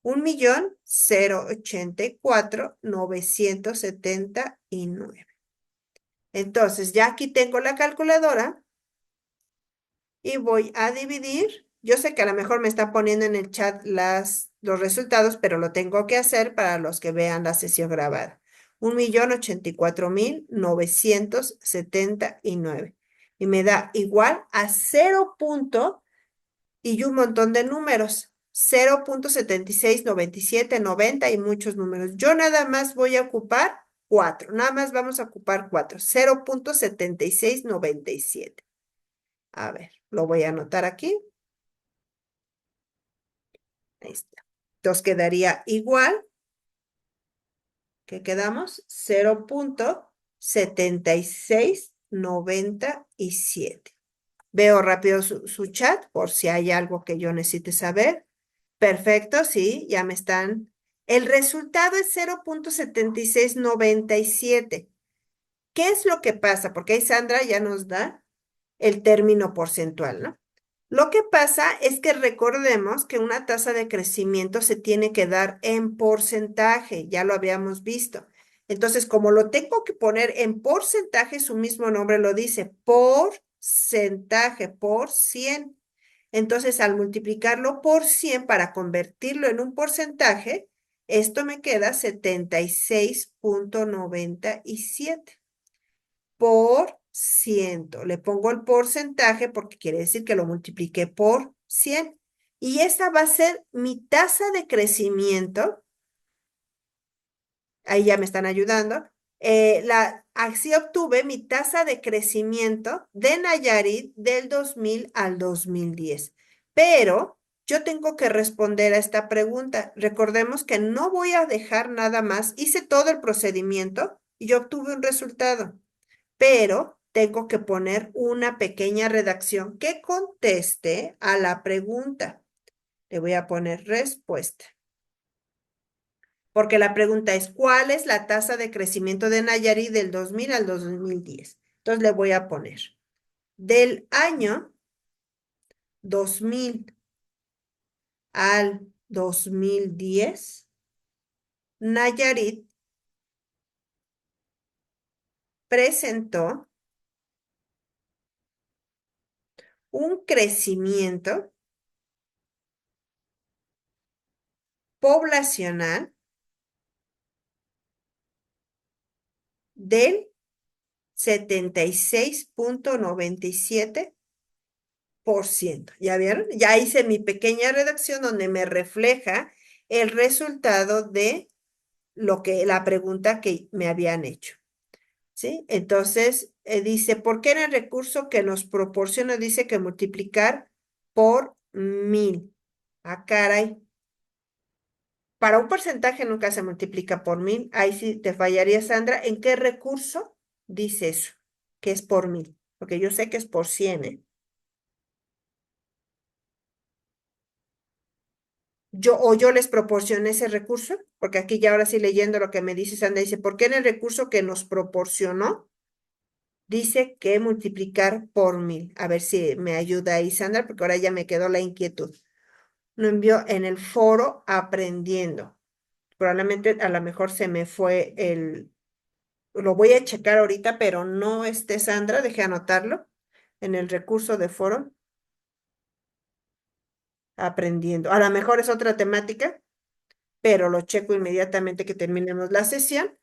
1.084.979. Entonces, ya aquí tengo la calculadora y voy a dividir. Yo sé que a lo mejor me está poniendo en el chat los resultados, pero lo tengo que hacer para los que vean la sesión grabada. 1.084.979. Y me da igual a 0 y un montón de números. 0.7697, 90 y muchos números. Yo nada más voy a ocupar 4. Nada más vamos a ocupar 4. 0.7697. A ver, lo voy a anotar aquí. Ahí está. Entonces quedaría igual, que quedamos 0.7697. Veo rápido su chat por si hay algo que yo necesite saber. Perfecto, sí, ya me están. El resultado es 0.7697. ¿Qué es lo que pasa? Porque ahí Sandra ya nos da el término porcentual, ¿no? Lo que pasa es que recordemos que una tasa de crecimiento se tiene que dar en porcentaje, ya lo habíamos visto. Entonces, como lo tengo que poner en porcentaje, su mismo nombre lo dice, porcentaje, por 100. Entonces, al multiplicarlo por 100 para convertirlo en un porcentaje, esto me queda 76,97 por ciento. Le pongo el porcentaje porque quiere decir que lo multipliqué por 100. Y esta va a ser mi tasa de crecimiento. Ahí ya me están ayudando. Así obtuve mi tasa de crecimiento de Nayarit del 2000 al 2010. Pero yo tengo que responder a esta pregunta. Recordemos que no voy a dejar nada más. Hice todo el procedimiento y yo obtuve un resultado, pero tengo que poner una pequeña redacción que conteste a la pregunta. Le voy a poner respuesta, porque la pregunta es, ¿cuál es la tasa de crecimiento de Nayarit del 2000 al 2010? Entonces le voy a poner, del año 2000 al 2010, Nayarit presentó un crecimiento poblacional del 76,97%. ¿Ya vieron? Ya hice mi pequeña redacción donde me refleja el resultado de la pregunta que me habían hecho. ¿Sí? Entonces, dice, ¿por qué en el recurso que nos proporciona dice que multiplicar por 1000? Ah, caray. Para un porcentaje nunca se multiplica por 1000. Ahí sí te fallaría, Sandra. ¿En qué recurso dice eso? Que es por 1000. Porque yo sé que es por 100, ¿eh? O yo les proporcioné ese recurso, porque aquí ya ahora sí leyendo lo que me dice Sandra, dice, ¿por qué en el recurso que nos proporcionó dice que multiplicar por 1000? A ver si me ayuda ahí, Sandra, porque ahora ya me quedó la inquietud. Lo envió en el foro aprendiendo. Probablemente a lo mejor se me fue lo voy a checar ahorita, pero no esté Sandra, deje anotarlo en el recurso de foro aprendiendo. A lo mejor es otra temática, pero lo checo inmediatamente que terminemos la sesión.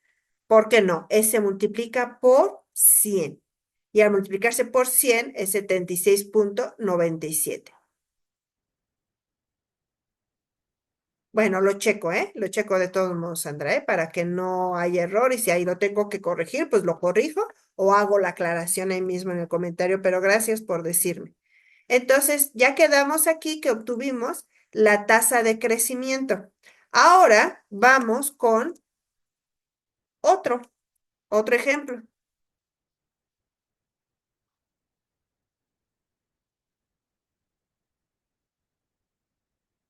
¿Por qué no? Se multiplica por 100. Y al multiplicarse por 100 es 76,97. Bueno, lo checo, ¿eh? Lo checo de todos modos, Sandra, ¿eh? Para que no haya error y si ahí lo tengo que corregir, pues lo corrijo o hago la aclaración ahí mismo en el comentario, pero gracias por decirme. Entonces, ya quedamos aquí que obtuvimos la tasa de crecimiento. Ahora vamos con otro, otro ejemplo.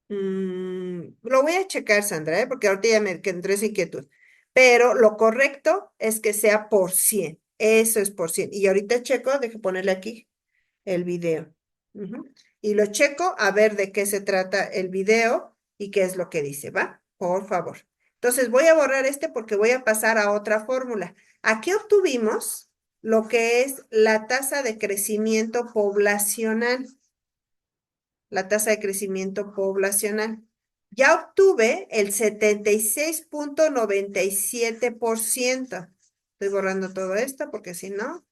Lo voy a checar, Sandra, ¿eh? Porque ahorita ya me entré esa inquietud. Pero lo correcto es que sea por 100. Eso es por 100. Y ahorita checo, deje ponerle aquí el video. Ujú. Y lo checo a ver de qué se trata el video y qué es lo que dice, ¿va? Por favor. Entonces voy a borrar este porque voy a pasar a otra fórmula. Aquí obtuvimos lo que es la tasa de crecimiento poblacional. La tasa de crecimiento poblacional. Ya obtuve el 76,97%. Estoy borrando todo esto porque si no,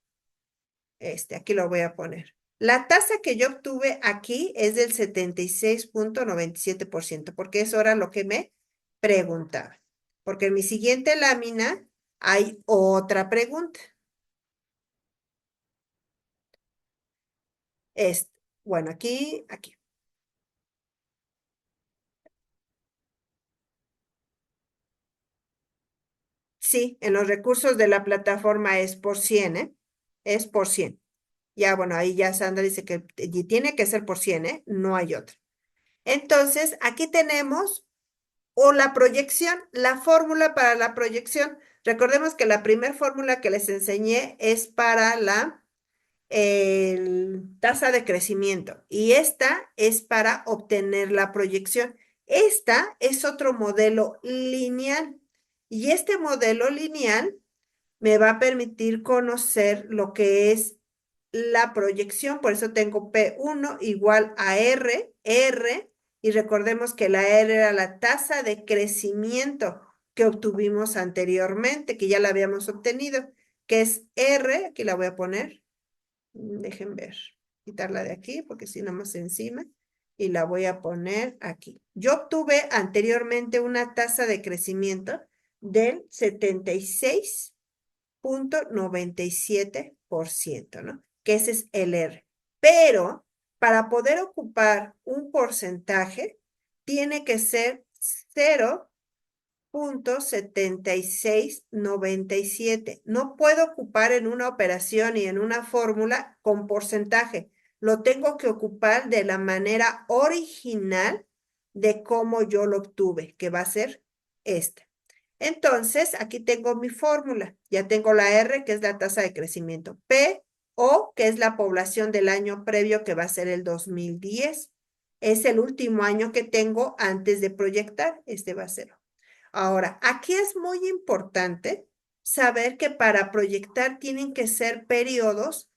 aquí lo voy a poner. La tasa que yo obtuve aquí es del 76,97%, porque eso era lo que me preguntaba. Porque en mi siguiente lámina hay otra pregunta. Es, bueno, aquí. Sí, en los recursos de la plataforma es por 100, ¿eh? Es por 100. Ya, bueno, ahí ya Sandra dice que tiene que ser por 100, ¿eh? No hay otra. Entonces, aquí tenemos o la proyección, la fórmula para la proyección. Recordemos que la primera fórmula que les enseñé es para tasa de crecimiento y esta es para obtener la proyección. Esta es otro modelo lineal y este modelo lineal me va a permitir conocer lo que es la proyección. Por eso tengo P1 igual a R, y recordemos que la R era la tasa de crecimiento que obtuvimos anteriormente, que ya la habíamos obtenido, que es R, aquí la voy a poner, dejen ver, quitarla de aquí porque si no más encima, y la voy a poner aquí. Yo obtuve anteriormente una tasa de crecimiento del 76.97%, ¿no? Que ese es el R. Pero para poder ocupar un porcentaje, tiene que ser 0.7697. No puedo ocupar en una operación y en una fórmula con porcentaje. Lo tengo que ocupar de la manera original de cómo yo lo obtuve, que va a ser esta. Entonces, aquí tengo mi fórmula. Ya tengo la R, que es la tasa de crecimiento. P, O, que es la población del año previo, que va a ser el 2010. Es el último año que tengo antes de proyectar. Este va a ser. Ahora, aquí es muy importante saber que para proyectar tienen que ser periodos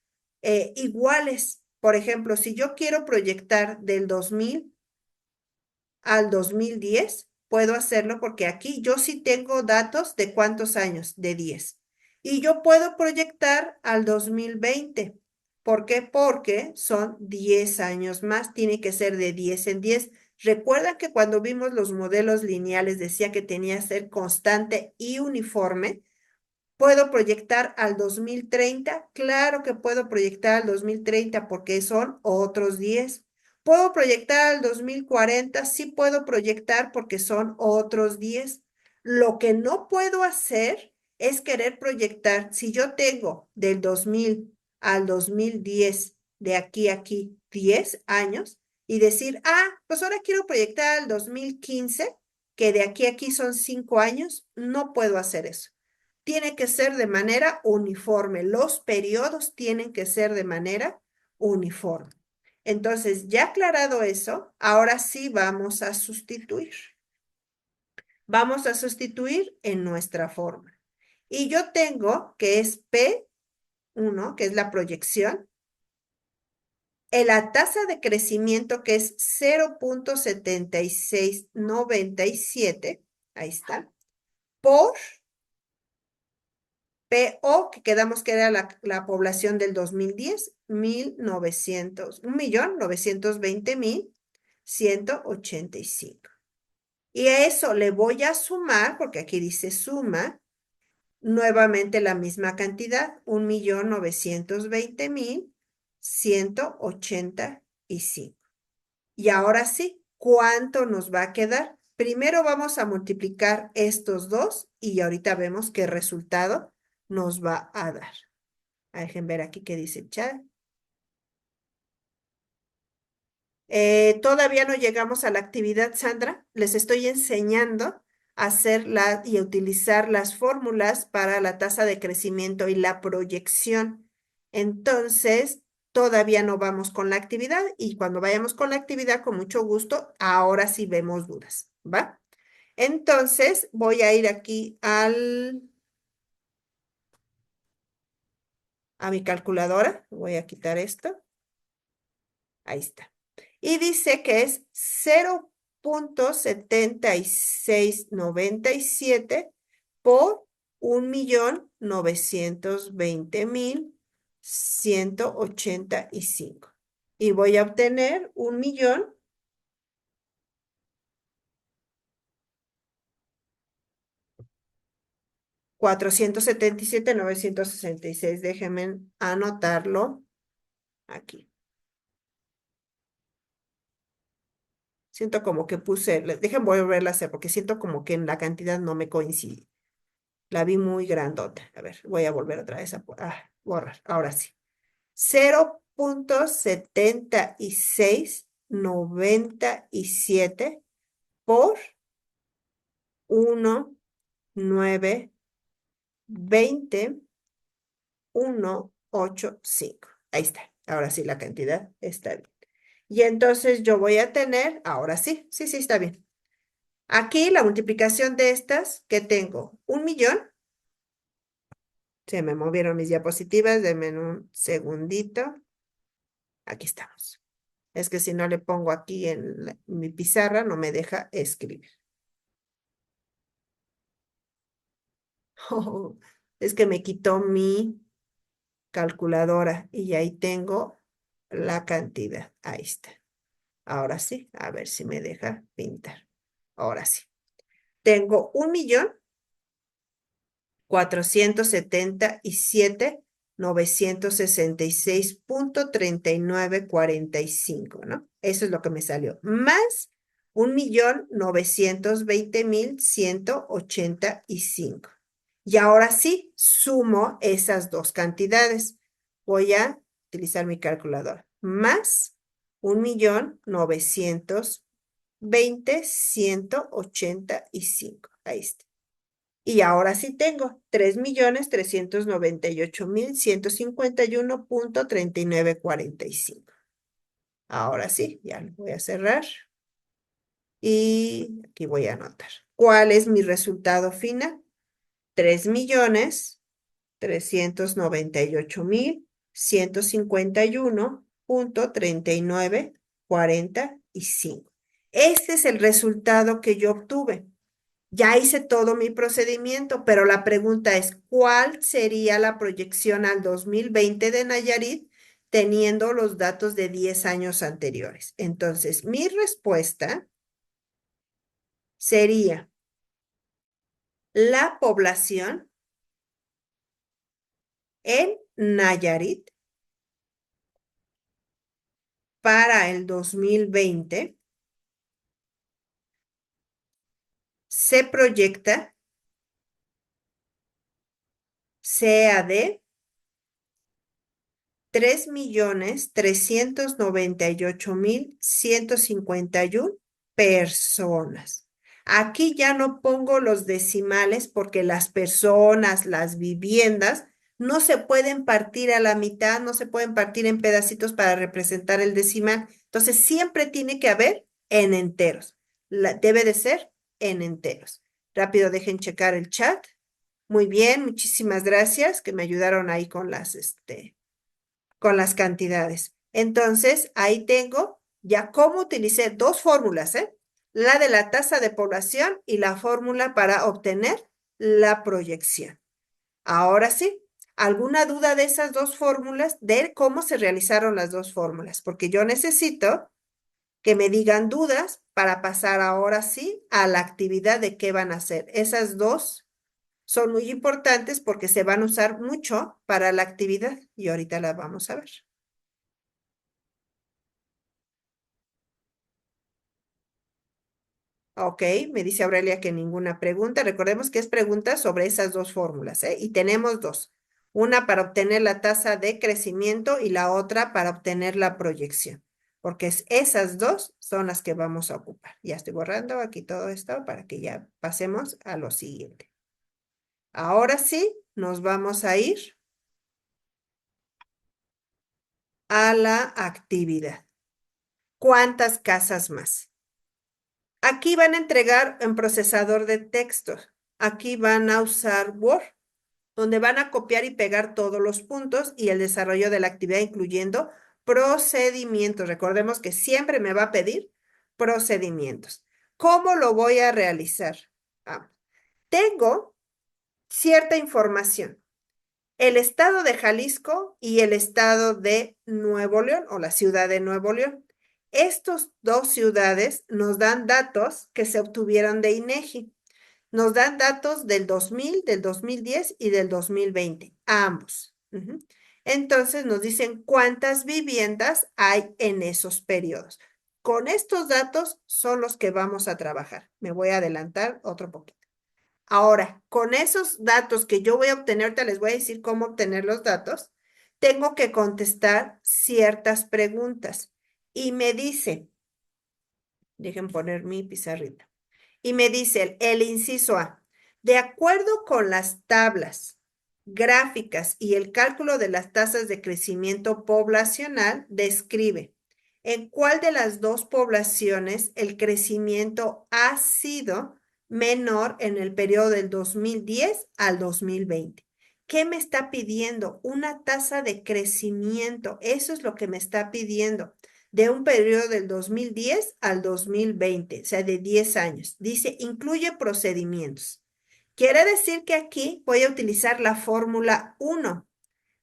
iguales. Por ejemplo, si yo quiero proyectar del 2000 al 2010, puedo hacerlo porque aquí yo sí tengo datos de cuántos años, de 10. Y yo puedo proyectar al 2020. ¿Por qué? Porque son 10 años más, tiene que ser de 10 en 10. Recuerda que cuando vimos los modelos lineales decía que tenía que ser constante y uniforme. ¿Puedo proyectar al 2030? Claro que puedo proyectar al 2030 porque son otros 10. ¿Puedo proyectar al 2040? Sí puedo proyectar porque son otros 10. Lo que no puedo hacer es querer proyectar, si yo tengo del 2000 al 2010, de aquí a aquí, 10 años, y decir, pues ahora quiero proyectar al 2015, que de aquí a aquí son 5 años, no puedo hacer eso. Tiene que ser de manera uniforme. Los periodos tienen que ser de manera uniforme. Entonces, ya aclarado eso, ahora sí vamos a sustituir. Vamos a sustituir en nuestra forma. Y yo tengo que es P1, que es la proyección, en la tasa de crecimiento que es 0.7697, ahí está, por PO, que quedamos que era la población del 2010, 1.920.185. Y a eso le voy a sumar, porque aquí dice suma, nuevamente la misma cantidad, 1.920.185. Y ahora sí, ¿cuánto nos va a quedar? Primero vamos a multiplicar estos dos y ahorita vemos qué resultado nos va a dar. Dejen ver aquí qué dice el chat. Todavía no llegamos a la actividad, Sandra. Les estoy enseñando a y a utilizar las fórmulas para la tasa de crecimiento y la proyección. Entonces, todavía no vamos con la actividad y cuando vayamos con la actividad, con mucho gusto, ahora sí vemos dudas, ¿va? Entonces, voy a ir aquí a mi calculadora. Voy a quitar esto. Ahí está. Y dice que es 0.7697 por 1.920.185. Y voy a obtener 1.477.966. Déjenme anotarlo aquí. Siento como que dejen volverla a hacer porque siento como que en la cantidad no me coincide. La vi muy grandota. A ver, voy a volver otra vez a borrar. Ahora sí. 0.7697 por 1.920.185. Ahí está. Ahora sí la cantidad está bien. Y entonces yo voy a tener, ahora sí, sí, está bien. Aquí la multiplicación de estas, ¿qué tengo? 1.000.000. Se me movieron mis diapositivas, denme un segundito. Aquí estamos. Es que si no le pongo aquí en mi pizarra, no me deja escribir. Oh, es que me quitó mi calculadora y ahí tengo la cantidad. Ahí está. Ahora sí, a ver si me deja pintar. Ahora sí. Tengo 1.477.966.3945, ¿no? Eso es lo que me salió. Más 1.090.185. Y ahora sí, sumo esas dos cantidades. Voy a utilizar mi calculadora. Más 1.090.185. Ahí está. Y ahora sí tengo 3.398.151.3945. Ahora sí, ya lo voy a cerrar y aquí voy a anotar. ¿Cuál es mi resultado final? 3.398.151.3945. Este es el resultado que yo obtuve. Ya hice todo mi procedimiento, pero la pregunta es, ¿cuál sería la proyección al 2020 de Nayarit teniendo los datos de 10 años anteriores? Entonces, mi respuesta sería la población en Nayarit para el 2020 se proyecta sea de 3.398.151 personas. Aquí ya no pongo los decimales porque las personas, las viviendas, no se pueden partir a la mitad, no se pueden partir en pedacitos para representar el decimal. Entonces, siempre tiene que haber en enteros. Debe de ser en enteros. Rápido, dejen checar el chat. Muy bien, muchísimas gracias que me ayudaron ahí con las cantidades. Entonces, ahí tengo ya cómo utilicé dos fórmulas, ¿eh? La de la tasa de población y la fórmula para obtener la proyección. Ahora sí, ¿alguna duda de esas dos fórmulas? De cómo se realizaron las dos fórmulas, porque yo necesito que me digan dudas para pasar ahora sí a la actividad de qué van a hacer. Esas dos son muy importantes porque se van a usar mucho para la actividad y ahorita las vamos a ver. Ok, me dice Aurelia que ninguna pregunta. Recordemos que es pregunta sobre esas dos fórmulas, ¿eh? Y tenemos dos. Una para obtener la tasa de crecimiento y la otra para obtener la proyección. Porque esas dos son las que vamos a ocupar. Ya estoy borrando aquí todo esto para que ya pasemos a lo siguiente. Ahora sí, nos vamos a ir a la actividad. ¿Cuántas casas más? Aquí van a entregar en procesador de textos. Aquí van a usar Word, donde van a copiar y pegar todos los puntos y el desarrollo de la actividad, incluyendo procedimientos. Recordemos que siempre me va a pedir procedimientos. ¿Cómo lo voy a realizar? Ah, tengo cierta información. El estado de Jalisco y el estado de Nuevo León o la ciudad de Nuevo León. Estos dos ciudades nos dan datos que se obtuvieron de INEGI. Nos dan datos del 2000, del 2010 y del 2020, ambos. Entonces nos dicen cuántas viviendas hay en esos periodos. Con estos datos son los que vamos a trabajar. Me voy a adelantar otro poquito. Ahora, con esos datos que yo voy a obtener, ahorita les voy a decir cómo obtener los datos, tengo que contestar ciertas preguntas. Y me dice, dejen poner mi pizarrita. Y me dice el inciso A, de acuerdo con las tablas gráficas y el cálculo de las tasas de crecimiento poblacional describe en cuál de las dos poblaciones el crecimiento ha sido menor en el periodo del 2010 al 2020. ¿Qué me está pidiendo? Una tasa de crecimiento. Eso es lo que me está pidiendo de un periodo del 2010 al 2020, o sea, de 10 años. Dice, incluye procedimientos. Quiere decir que aquí voy a utilizar la fórmula 1,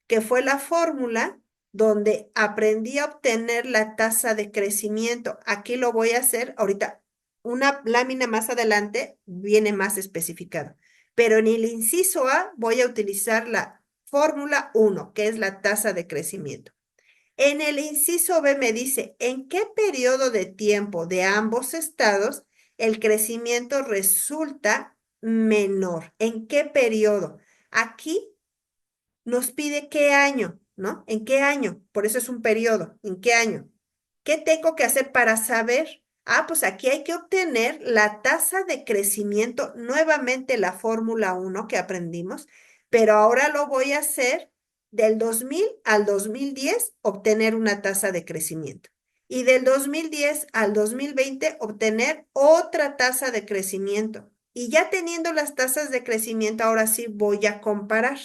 que fue la fórmula donde aprendí a obtener la tasa de crecimiento. Aquí lo voy a hacer ahorita. Una lámina más adelante viene más especificado. Pero en el inciso A voy a utilizar la fórmula 1, que es la tasa de crecimiento. En el inciso B me dice, ¿en qué periodo de tiempo de ambos estados el crecimiento resulta menor? ¿En qué periodo? Aquí nos pide qué año, ¿no? ¿En qué año? Por eso es un periodo. ¿En qué año? ¿Qué tengo que hacer para saber? Ah, pues aquí hay que obtener la tasa de crecimiento, nuevamente la fórmula 1 que aprendimos, pero ahora lo voy a hacer del 2000 al 2010, obtener una tasa de crecimiento. Y del 2010 al 2020, obtener otra tasa de crecimiento. Y ya teniendo las tasas de crecimiento, ahora sí voy a comparar.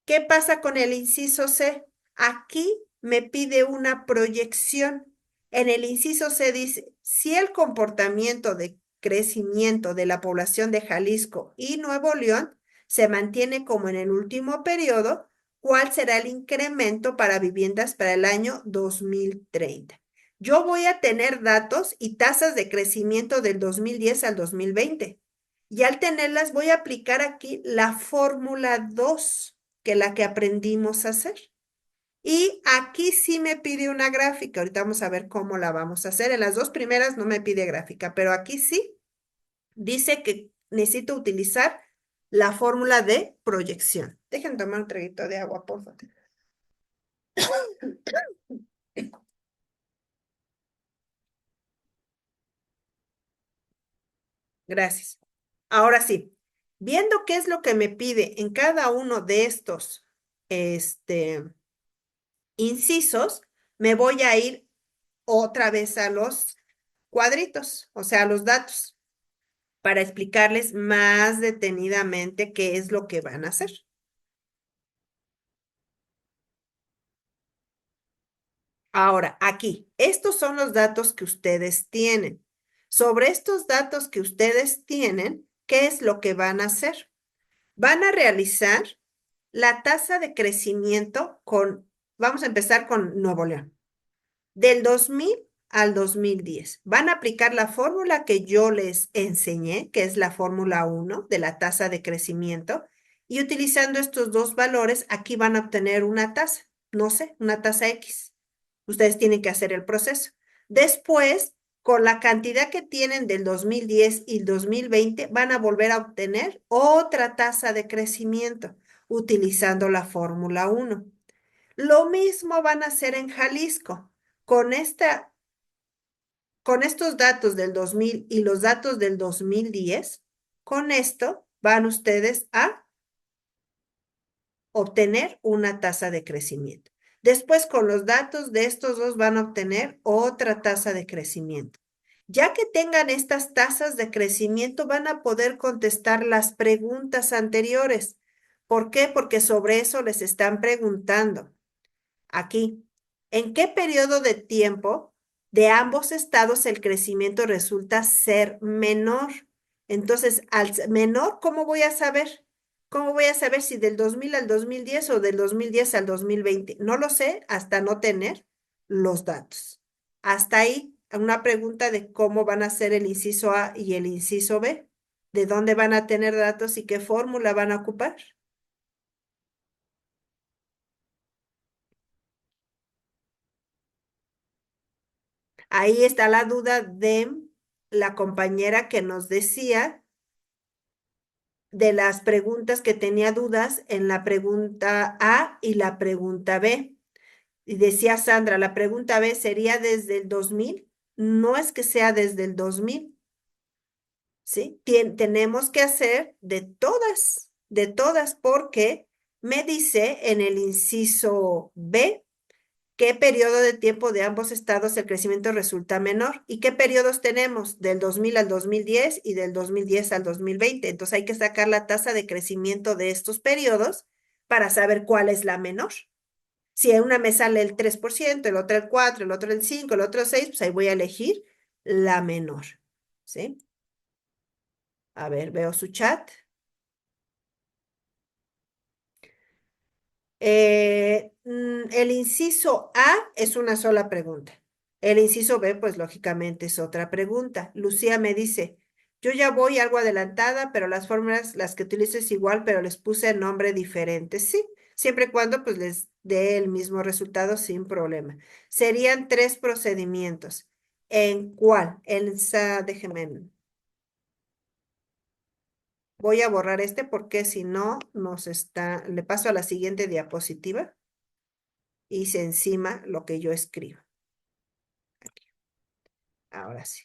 ¿Qué pasa con el inciso C? Aquí me pide una proyección. En el inciso C dice, si el comportamiento de crecimiento de la población de Jalisco y Nuevo León se mantiene como en el último periodo, ¿cuál será el incremento para viviendas para el año 2030? Yo voy a tener datos y tasas de crecimiento del 2010 al 2020. Y al tenerlas voy a aplicar aquí la fórmula 2 que la que aprendimos a hacer. Y aquí sí me pide una gráfica. Ahorita vamos a ver cómo la vamos a hacer. En las dos primeras no me pide gráfica, pero aquí sí dice que necesito utilizar la fórmula de proyección. Dejen tomar un traguito de agua, por favor. Gracias. Ahora sí, viendo qué es lo que me pide en cada uno de estos incisos, me voy a ir otra vez a los cuadritos, o sea, a los datos, para explicarles más detenidamente qué es lo que van a hacer. Ahora, aquí, estos son los datos que ustedes tienen. Sobre estos datos que ustedes tienen, ¿qué es lo que van a hacer? Van a realizar la tasa de crecimiento vamos a empezar con Nuevo León. Del 2000 al 2010. Van a aplicar la fórmula que yo les enseñé, que es la fórmula 1 de la tasa de crecimiento, y utilizando estos dos valores, aquí van a obtener una tasa, no sé, una tasa X. Ustedes tienen que hacer el proceso. Después, con la cantidad que tienen del 2010 y el 2020, van a volver a obtener otra tasa de crecimiento utilizando la fórmula 1. Lo mismo van a hacer en Jalisco. Con con estos datos del 2000 y los datos del 2010, con esto van ustedes a obtener una tasa de crecimiento. Después, con los datos de estos dos van a obtener otra tasa de crecimiento. Ya que tengan estas tasas de crecimiento, van a poder contestar las preguntas anteriores. ¿Por qué? Porque sobre eso les están preguntando. Aquí, ¿en qué periodo de tiempo de ambos estados el crecimiento resulta ser menor? Entonces, al menor, ¿cómo voy a saber? ¿Cómo voy a saber si del 2000 al 2010 o del 2010 al 2020? No lo sé hasta no tener los datos. Hasta ahí, una pregunta de cómo van a ser el inciso A y el inciso B, de dónde van a tener datos y qué fórmula van a ocupar. Ahí está la duda de la compañera que nos decía de las preguntas que tenía dudas en la pregunta A y la pregunta B. Y decía Sandra, la pregunta B sería desde el 2000. No es que sea desde el 2000, ¿sí? Tenemos que hacer de todas, porque me dice en el inciso B qué periodo de tiempo de ambos estados el crecimiento resulta menor y qué periodos tenemos del 2000 al 2010 y del 2010 al 2020. Entonces hay que sacar la tasa de crecimiento de estos periodos para saber cuál es la menor. Si en una me sale el 3%, el otro el 4%, el otro el 5%, el otro el 6%, pues ahí voy a elegir la menor. ¿Sí? A ver, veo su chat. El inciso A es una sola pregunta. El inciso B, pues lógicamente es otra pregunta. Lucía me dice, yo ya voy algo adelantada, pero las fórmulas, las que utilizo es igual, pero les puse nombre diferente. Sí, siempre y cuando pues les dé el mismo resultado sin problema. Serían 3 procedimientos. ¿En cuál? Déjeme, voy a borrar este porque si no le paso a la siguiente diapositiva. Hice encima lo que yo escribo. Aquí. Ahora sí.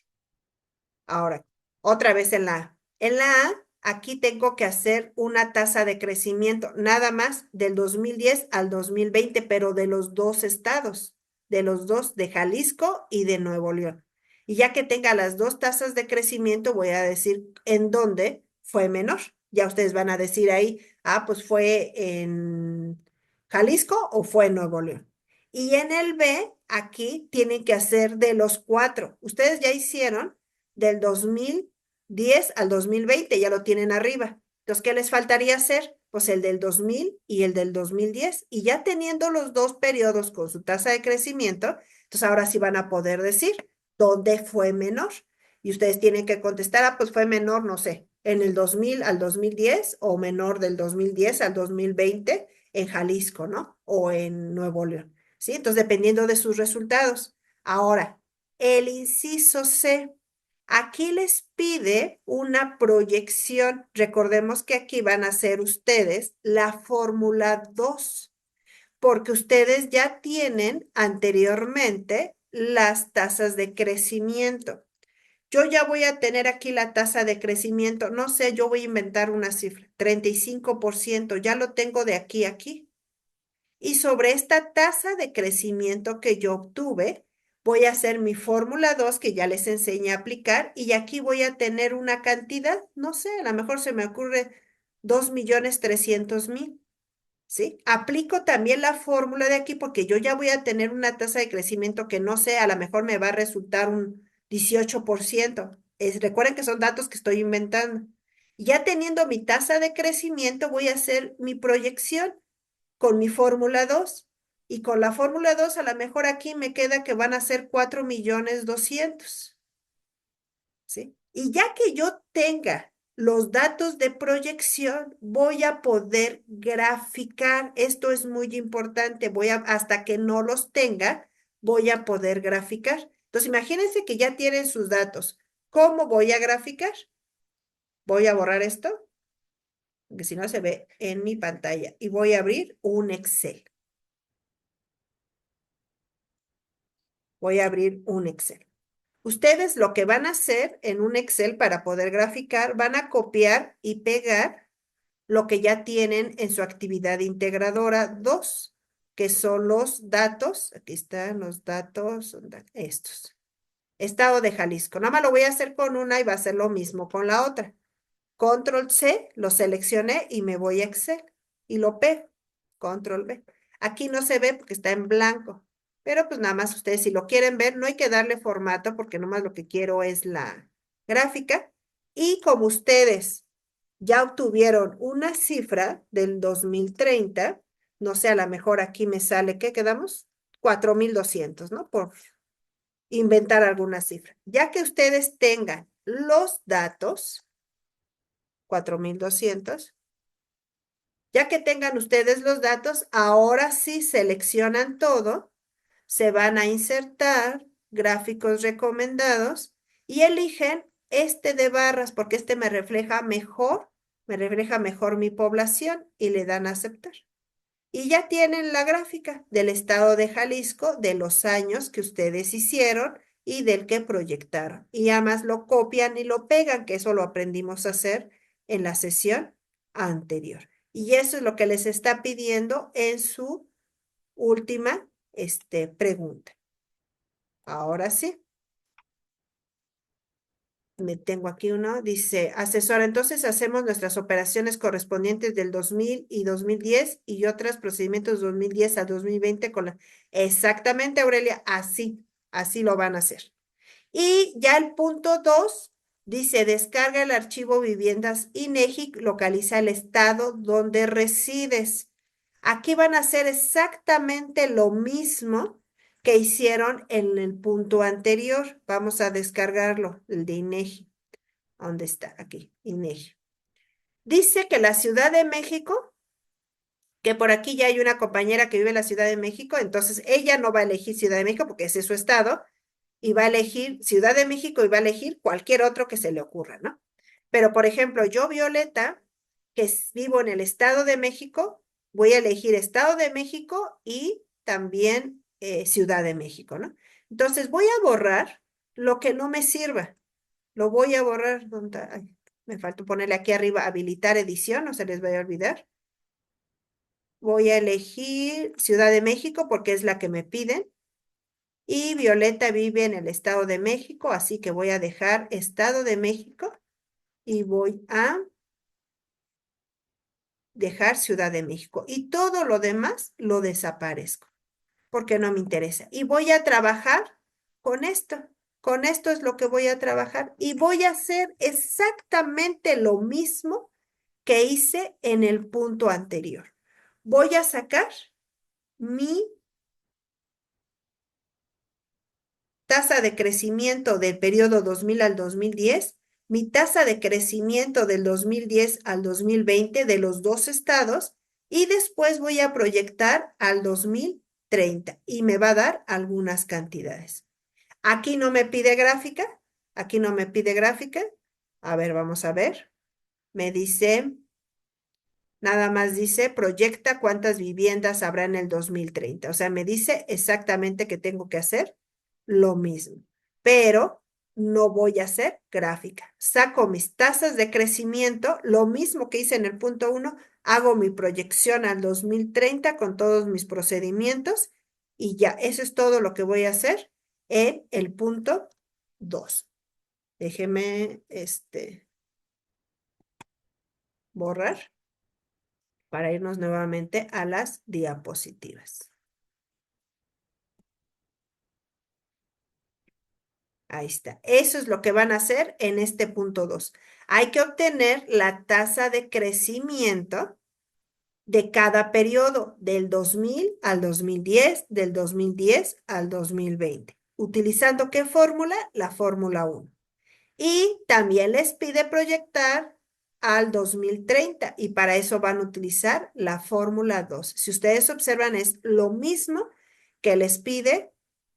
Ahora, otra vez en la A. En la A, aquí tengo que hacer una tasa de crecimiento, nada más del 2010 al 2020, pero de los dos estados, de los dos, de Jalisco y de Nuevo León. Y ya que tenga las dos tasas de crecimiento, voy a decir en dónde fue menor. Ya ustedes van a decir ahí, pues fue en Jalisco o fue en Nuevo León. Y en el B, aquí tienen que hacer de los cuatro. Ustedes ya hicieron del 2010 al 2020, ya lo tienen arriba. Entonces, ¿qué les faltaría hacer? Pues el del 2000 y el del 2010. Y ya teniendo los dos periodos con su tasa de crecimiento, entonces ahora sí van a poder decir dónde fue menor. Y ustedes tienen que contestar, pues fue menor, no sé, en el 2000 al 2010 o menor del 2010 al 2020 en Jalisco, ¿no? O en Nuevo León. ¿Sí? Entonces, dependiendo de sus resultados. Ahora, el inciso C. Aquí les pide una proyección. Recordemos que aquí van a hacer ustedes la fórmula 2, porque ustedes ya tienen anteriormente las tasas de crecimiento. Yo ya voy a tener aquí la tasa de crecimiento. No sé, yo voy a inventar una cifra. 35%. Ya lo tengo de aquí a aquí. Y sobre esta tasa de crecimiento que yo obtuve, voy a hacer mi fórmula 2 que ya les enseñé a aplicar y aquí voy a tener una cantidad, no sé, a lo mejor se me ocurre 2.300.000, ¿sí? Aplico también la fórmula de aquí porque yo ya voy a tener una tasa de crecimiento que no sé, a lo mejor me va a resultar un 18%. Recuerden que son datos que estoy inventando. Y ya teniendo mi tasa de crecimiento, voy a hacer mi proyección con mi fórmula 2. Y con la fórmula 2 a lo mejor aquí me queda que van a ser 4.200.000, ¿sí? Y ya que yo tenga los datos de proyección, voy a poder graficar. Esto es muy importante. Hasta que no los tenga, voy a poder graficar. Entonces, imagínense que ya tienen sus datos. ¿Cómo voy a graficar? Voy a borrar esto, porque si no se ve en mi pantalla. Y voy a abrir un Excel. Voy a abrir un Excel. Ustedes lo que van a hacer en un Excel para poder graficar, van a copiar y pegar lo que ya tienen en su actividad integradora 2, que son los datos. Aquí están los datos, estos. Estado de Jalisco. Nada más lo voy a hacer con una y va a ser lo mismo con la otra. Control C, lo seleccioné y me voy a Excel y lo pego. Control V. Aquí no se ve porque está en blanco, pero pues nada más ustedes si lo quieren ver, no hay que darle formato porque nomás lo que quiero es la gráfica. Y como ustedes ya obtuvieron una cifra del 2030, no sé, a lo mejor aquí me sale, ¿qué quedamos? 4.200, ¿no? Por inventar alguna cifra. Ya que ustedes tengan los datos, 4.200. Ya que tengan ustedes los datos, ahora sí seleccionan todo, se van a insertar gráficos recomendados y eligen este de barras porque este me refleja mejor mi población y le dan a aceptar. Y ya tienen la gráfica del estado de Jalisco, de los años que ustedes hicieron y del que proyectaron. Y además lo copian y lo pegan, que eso lo aprendimos a hacer en la sesión anterior. Y eso es lo que les está pidiendo en su última pregunta. Ahora sí. Me tengo aquí uno, dice, asesora, entonces hacemos nuestras operaciones correspondientes del 2000 y 2010 y otros procedimientos 2010 a 2020 con la... Exactamente, Aurelia, así lo van a hacer. Y ya el punto 2 dice, descarga el archivo viviendas INEGI, localiza el estado donde resides. Aquí van a hacer exactamente lo mismo que hicieron en el punto anterior. Vamos a descargarlo, el de INEGI. ¿Dónde está? Aquí, INEGI. Dice que la Ciudad de México, que por aquí ya hay una compañera que vive en la Ciudad de México, entonces ella no va a elegir Ciudad de México porque ese es su estado, y va a elegir Ciudad de México y va a elegir cualquier otro que se le ocurra, ¿no? Pero, por ejemplo, yo, Violeta, que vivo en el Estado de México, voy a elegir Estado de México y también Ciudad de México, ¿no? Entonces voy a borrar lo que no me sirva. Lo voy a borrar. Ay, me faltó ponerle aquí arriba habilitar edición, no se les vaya a olvidar. Voy a elegir Ciudad de México porque es la que me piden. Y Violeta vive en el Estado de México, así que voy a dejar Estado de México y voy a dejar Ciudad de México. Y todo lo demás lo desaparezco porque no me interesa. Y voy a trabajar con esto. Con esto es lo que voy a trabajar y voy a hacer exactamente lo mismo que hice en el punto anterior. Voy a sacar mi tasa de crecimiento del periodo 2000 al 2010, mi tasa de crecimiento del 2010 al 2020 de los dos estados y después voy a proyectar al 2030 y me va a dar algunas cantidades. Aquí no me pide gráfica, aquí no me pide gráfica. A ver, vamos a ver. Me dice, nada más dice, proyecta cuántas viviendas habrá en el 2030. O sea, me dice exactamente que tengo que hacer lo mismo, pero no voy a hacer gráfica. Saco mis tasas de crecimiento, lo mismo que hice en el punto 1, hago mi proyección al 2030 con todos mis procedimientos y ya, eso es todo lo que voy a hacer en el punto 2. Déjeme, borrar para irnos nuevamente a las diapositivas. Ahí está. Eso es lo que van a hacer en este punto 2. Hay que obtener la tasa de crecimiento de cada periodo, del 2000 al 2010, del 2010 al 2020. ¿Utilizando qué fórmula? La fórmula 1. Y también les pide proyectar al 2030 y para eso van a utilizar la fórmula 2. Si ustedes observan, es lo mismo que les pide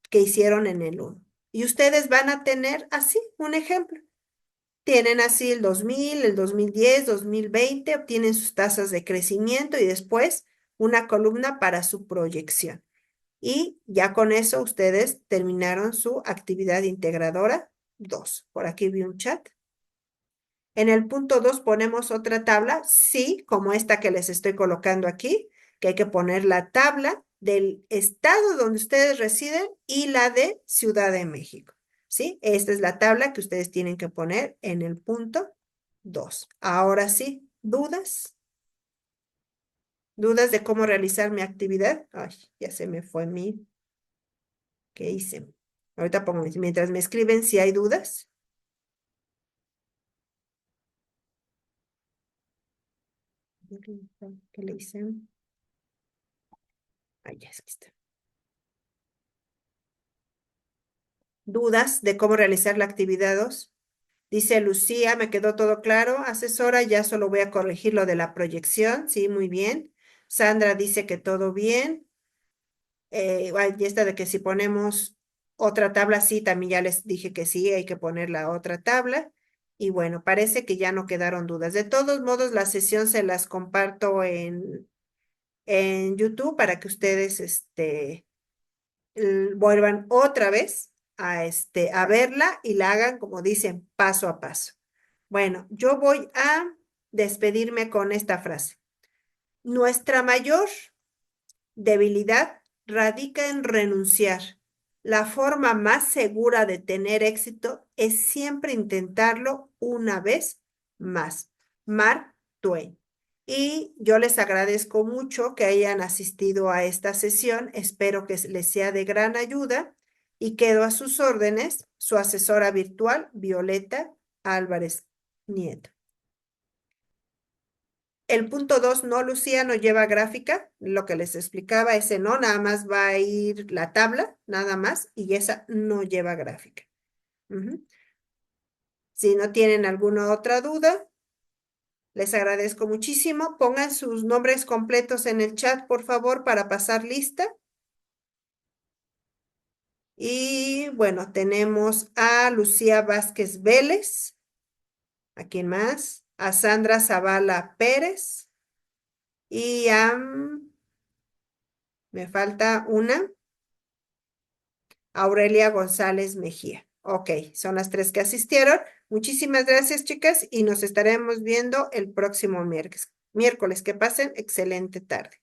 que hicieron en el 1. Y ustedes van a tener así un ejemplo. Tienen así el 2000, el 2010, 2020, obtienen sus tasas de crecimiento y después una columna para su proyección. Y ya con eso ustedes terminaron su actividad integradora 2. Por aquí vi un chat. En el punto 2 ponemos otra tabla, sí, como esta que les estoy colocando aquí, que hay que poner la tabla del estado donde ustedes residen y la de Ciudad de México, ¿sí? Esta es la tabla que ustedes tienen que poner en el punto 2. Ahora sí, ¿dudas? ¿Dudas de cómo realizar mi actividad? Ay, ya se me fue mi... ¿Qué hice? Ahorita pongo, mientras me escriben si hay dudas. ¿Qué le hice? Ay, ya es que está. ¿Dudas de cómo realizar la actividad 2? Dice Lucía, me quedó todo claro. Asesora, ya solo voy a corregir lo de la proyección. Sí, muy bien. Sandra dice que todo bien. Y esta de que si ponemos otra tabla, sí, también ya les dije que sí, hay que poner la otra tabla. Y bueno, parece que ya no quedaron dudas. De todos modos, la sesión se las comparto en YouTube para que ustedes vuelvan otra vez a verla y la hagan, como dicen, paso a paso. Bueno, yo voy a despedirme con esta frase. Nuestra mayor debilidad radica en renunciar. La forma más segura de tener éxito es siempre intentarlo una vez más. Mark Twain. Y yo les agradezco mucho que hayan asistido a esta sesión. Espero que les sea de gran ayuda y quedo a sus órdenes, su asesora virtual, Violeta Álvarez Nieto. El punto 2, no, Lucía, no lleva gráfica. Lo que les explicaba, ese no, nada más va a ir la tabla, nada más, y esa no lleva gráfica. Ujú. Si no tienen alguna otra duda, les agradezco muchísimo. Pongan sus nombres completos en el chat, por favor, para pasar lista. Y bueno, tenemos a Lucía Vázquez Vélez. ¿A quién más? A Sandra Zavala Pérez. Y me falta una. Aurelia González Mejía. Ok, son las 3 que asistieron. Muchísimas gracias, chicas, y nos estaremos viendo el próximo miércoles. Que pasen excelente tarde.